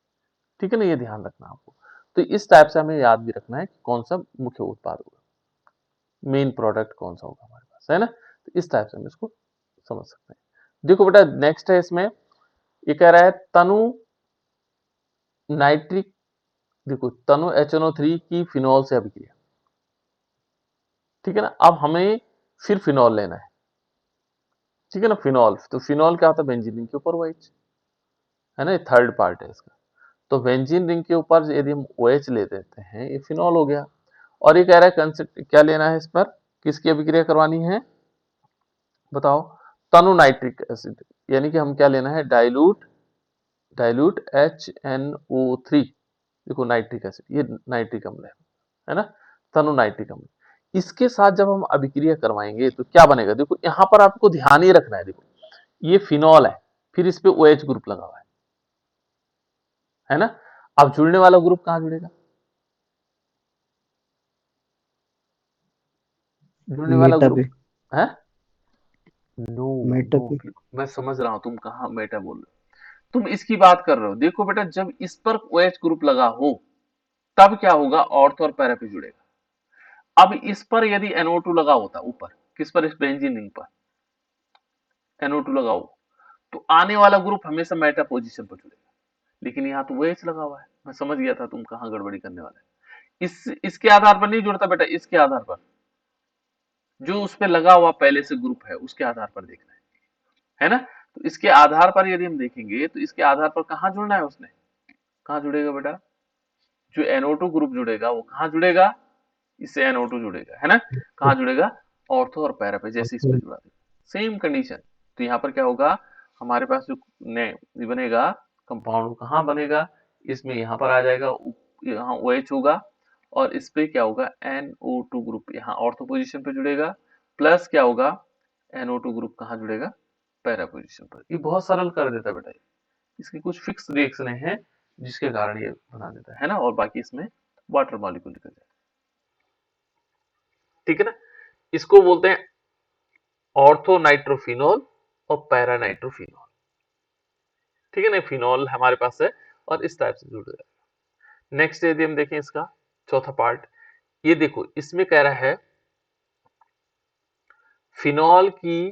ठीक है ना, ये ध्यान रखना आपको। तो इस टाइप से हमें याद भी रखना है कि कौन सा मुख्य उत्पाद होगा, मेन प्रोडक्ट कौन सा होगा हमारे पास, है ना। तो इस टाइप से हम इसको समझ सकते हैं। देखो बेटा नेक्स्ट है इसमें, ये कह रहा है तनु नाइट्रिक, देखो तनु HNO3 की फिनॉल से अभिक्रिया, ठीक है ना। अब हमें फिर फिनॉल लेना है, ठीक है ना, फिनॉल। तो फिनॉल क्या होता है, बेंजीन रिंग के ऊपर OH, है ना, ये थर्ड पार्ट है इसका। तो बेंजीन रिंग के ऊपर यदि हम OH ले देते हैं, ये फिनॉल हो गया। और ये कह रहा है कंसेप्ट क्या लेना है इस पर, किसकी अभिक्रिया करवानी है, बताओ, तनु नाइट्रिक एसिड, यानी कि हम क्या लेना है, डाइल्यूट HNO3, देखो नाइट्रिक एसिड, ये नाइट्रिक अम्ल है ना, तनु नाइट्रिक अम्ल। इसके साथ जब हम अभिक्रिया करवाएंगे तो क्या बनेगा, देखो यहां पर आपको ध्यान ही रखना है, देखो ये फिनॉल है, फिर इस पे OH ग्रुप लगा हुआ है ना। अब जुड़ने वाला ग्रुप कहां जुड़ेगा, जुड़ने वाला
मेटा
ग्रुप
पे।
है, नो
मेटा
नो,
पे।
मैं समझ रहा हूं तुम कहां मेटा बोल रहे हो, तुम इसकी बात कर रहे हो। देखो बेटा जब इस पर OH ग्रुप लगा हो तब क्या होगा, ऑर्थो और पैरा पे जुड़ेगा। अब इस पर यदि NO2 लगा होता ऊपर, किस पर, इस बेंजीन रिंग पर NO2 लगा हो, तो आने वाला ग्रुप हमेशा मेटा पोजीशन पर जुड़ेगा। लेकिन यहाँ तो वो एच लगा हुआ है, मैं समझ गया था तुम कहाँ गड़बड़ी करने वाले हैं। इसके आधार पर नहीं जुड़ता बेटा, इसके आधार पर जो उस पे लगा हुआ पहले से ग्रुप है उसके आधार पर देखना है ना। तो इसके आधार पर यदि हम देखेंगे तो इसके आधार पर कहाँ जुड़ना है उसने, कहाँ जुड़ेगा बेटा, जो NO2 ग्रुप जुड़ेगा वो कहाँ जुड़ेगा, इससे NO2 जुड़ेगा, है ना, कहाँ जुड़ेगा, ऑर्थो और पैरा पे, जैसे इस पे जुड़ा सेम कंडीशन। तो यहाँ पर क्या होगा, हमारे पास जो ये बनेगा कंपाउंड कहाँ बनेगा, इसमें यहाँ पर आ जाएगा, यहाँ OH होगा और इस पे क्या होगा, NO2 ग्रुप यहाँ ऑर्थो पोजीशन पे जुड़ेगा, प्लस क्या होगा, NO2 ग्रुप कहाँ जुड़ेगा, पैरा पोजीशन पर। ये बहुत सरल कर देता है बेटा, इसकी कुछ फिक्स रिएक्शन है जिसके कारण ये बना देता है ना, और बाकी इसमें वाटर मॉलिक्यूल निकल जाएगा, ठीक है ना। इसको बोलते हैं ऑर्थो नाइट्रोफिनॉल और पैरा नाइट्रोफिनॉल, ठीक है ना। फिनॉल हमारे पास है और इस टाइप से जुड़ जाएगा। नेक्स्ट यदि हम देखें इसका चौथा पार्ट, ये देखो इसमें कह रहा है फिनॉल की,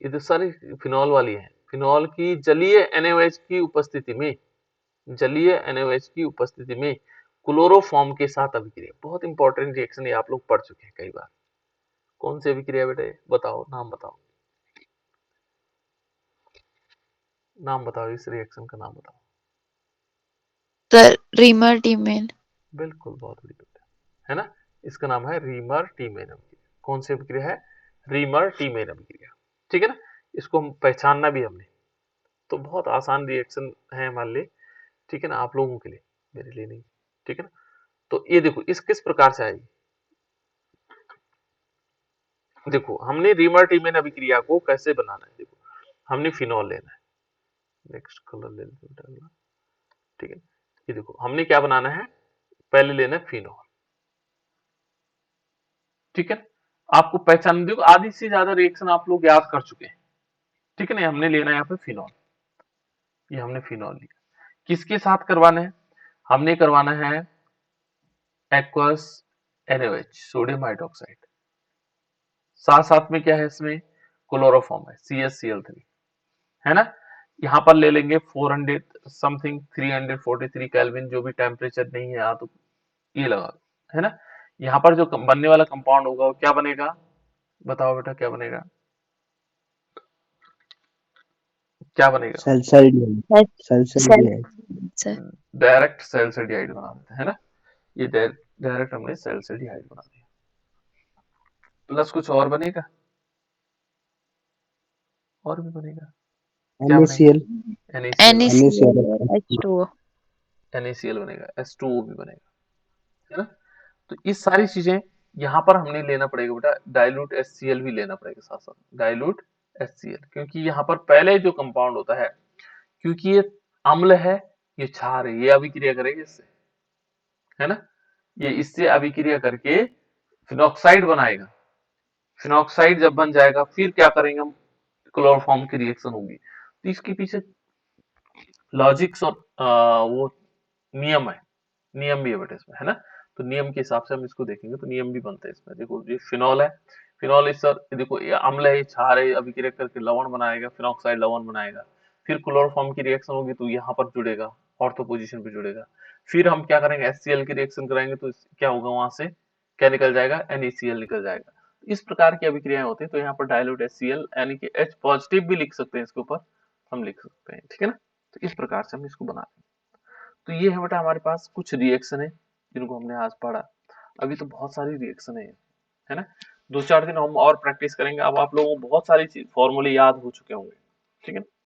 ये तो सारी फिनॉल वाली है, फिनॉल की जलीय NaOH की उपस्थिति में, जलीय NaOH की उपस्थिति में क्लोरोफॉर्म के साथ अभिक्रिया। बहुत इंपॉर्टेंट रिएक्शन ये आप लोग पढ़ चुके हैं कई बार। कौन सी अभिक्रिया बेटे, बताओ, नाम बताओ, नाम बताओ, इस रिएक्शन का नाम बताओ।
Sir reamer Tiemann.
बिल्कुल, बहुत बड़ी बात है ना, इसका नाम है रीमर टीमेन अभिक्रिया। कौन सी अभिक्रिया है, रीमर टीमेन अभिक्रिया, ठीक है ना। इसको हम पहचानना भी हमने, तो बहुत आसान रिएक्शन है हमारे लिए, ठीक है ना, आप लोगों के लिए, मेरे लिए नहीं, ठीक है ना। तो ये देखो इस किस प्रकार से आएगी, देखो हमने रीमर टीमेन अभिक्रिया को कैसे बनाना है, देखो हमने फिनॉल लेना है, नेक्स्ट कलर ले लेते हैं, ठीक है। ये देखो हमने क्या बनाना है, पहले लेना है फिनॉल, ठीक है। आपको पहचान, देखो आधी से ज्यादा रिएक्शन आप लोग याद कर चुके हैं, ठीक है ना। हमने लेना है यहाँ पे फिनॉल, ये हमने फिनॉल लिया, किसके साथ करवाना है, हमने करवाना है एक्वस NaOH सोडियम हाइड्रोक्साइड, साथ साथ में क्या है इसमें क्लोरोफॉर्म है CaCl3, है ना। यहाँ पर ले लेंगे 400 समथिंग 343 केल्विन, जो भी टेम्परेचर नहीं है यहाँ तो ये लगा, है ना। यहाँ पर जो बनने वाला कंपाउंड होगा वो क्या बनेगा, बताओ बेटा क्या बनेगा, क्या बनेगा,
सल्फाइड
सर
डायरेक्ट सेल्सिडिहाइड बना देते हैं ना, ये डायरेक्ट हमने सेल्सिडिहाइड बना दिया, प्लस कुछ और बनेगा, और भी बनेगा, क्या बनेगा,
NaCl और H2O।
NaCl बनेगा, H2O भी बनेगा, है ना। तो ये सारी चीजें यहाँ पर हमने लेना पड़ेगा बेटा, डाइल्यूट HCl भी लेना पड़ेगा साथ साथ, डाइल्यूट HCl, क्योंकि यहाँ पर पहले जो कंपाउंड होता है, क्योंकि ये अम्ल है, ये क्षार है, ये अभिक्रिया करेगा इससे, है ना, ये इससे अभिक्रिया करके फिनॉक्साइड बनाएगा, फिनॉक्साइड जब बन जाएगा फिर क्या करेंगे हम, क्लोरोफॉर्म की रिएक्शन होगी। तो इसके पीछे लॉजिक्स और वो नियम है, नियम भी है बेटा इसमें, है ना। तो नियम के हिसाब से हम इसको देखेंगे तो नियम भी बनते हैं इसमें। देखो ये फिनॉल है, फिनॉल इस सर देखो ये अम्ल है, ये क्षार है, अभिक्रिया करके लवण बनाएगा, फिनॉक्साइड लवण बनाएगा, फिर क्लोरोफॉर्म की रिएक्शन होगी तो यहाँ पर जुड़ेगा, ऑर्थो पोजीशन पे जुड़ेगा, फिर हम क्या करेंगे HCl की रिएक्शन कराएंगे तो क्या होगा, वहां से क्या निकल जाएगा, NaCl निकल जाएगा। इस प्रकार की अभिक्रियाएं होती है, तो यहाँ पर डाइल्यूट HCl यानी कि H पॉजिटिव भी लिख सकते हैं, इसके ऊपर हम लिख सकते हैं, ठीक है ना। तो इस प्रकार से हम इसको बना लेंगे। तो ये है बेटा हमारे पास कुछ रिएक्शन है जिनको हमने आज पढ़ा, अभी तो बहुत सारी रिएक्शन है ना। 2-4 दिन हम और प्रैक्टिस करेंगे, अब आप लोगों को बहुत सारी फॉर्मूले याद हो चुके होंगे, ठीक है।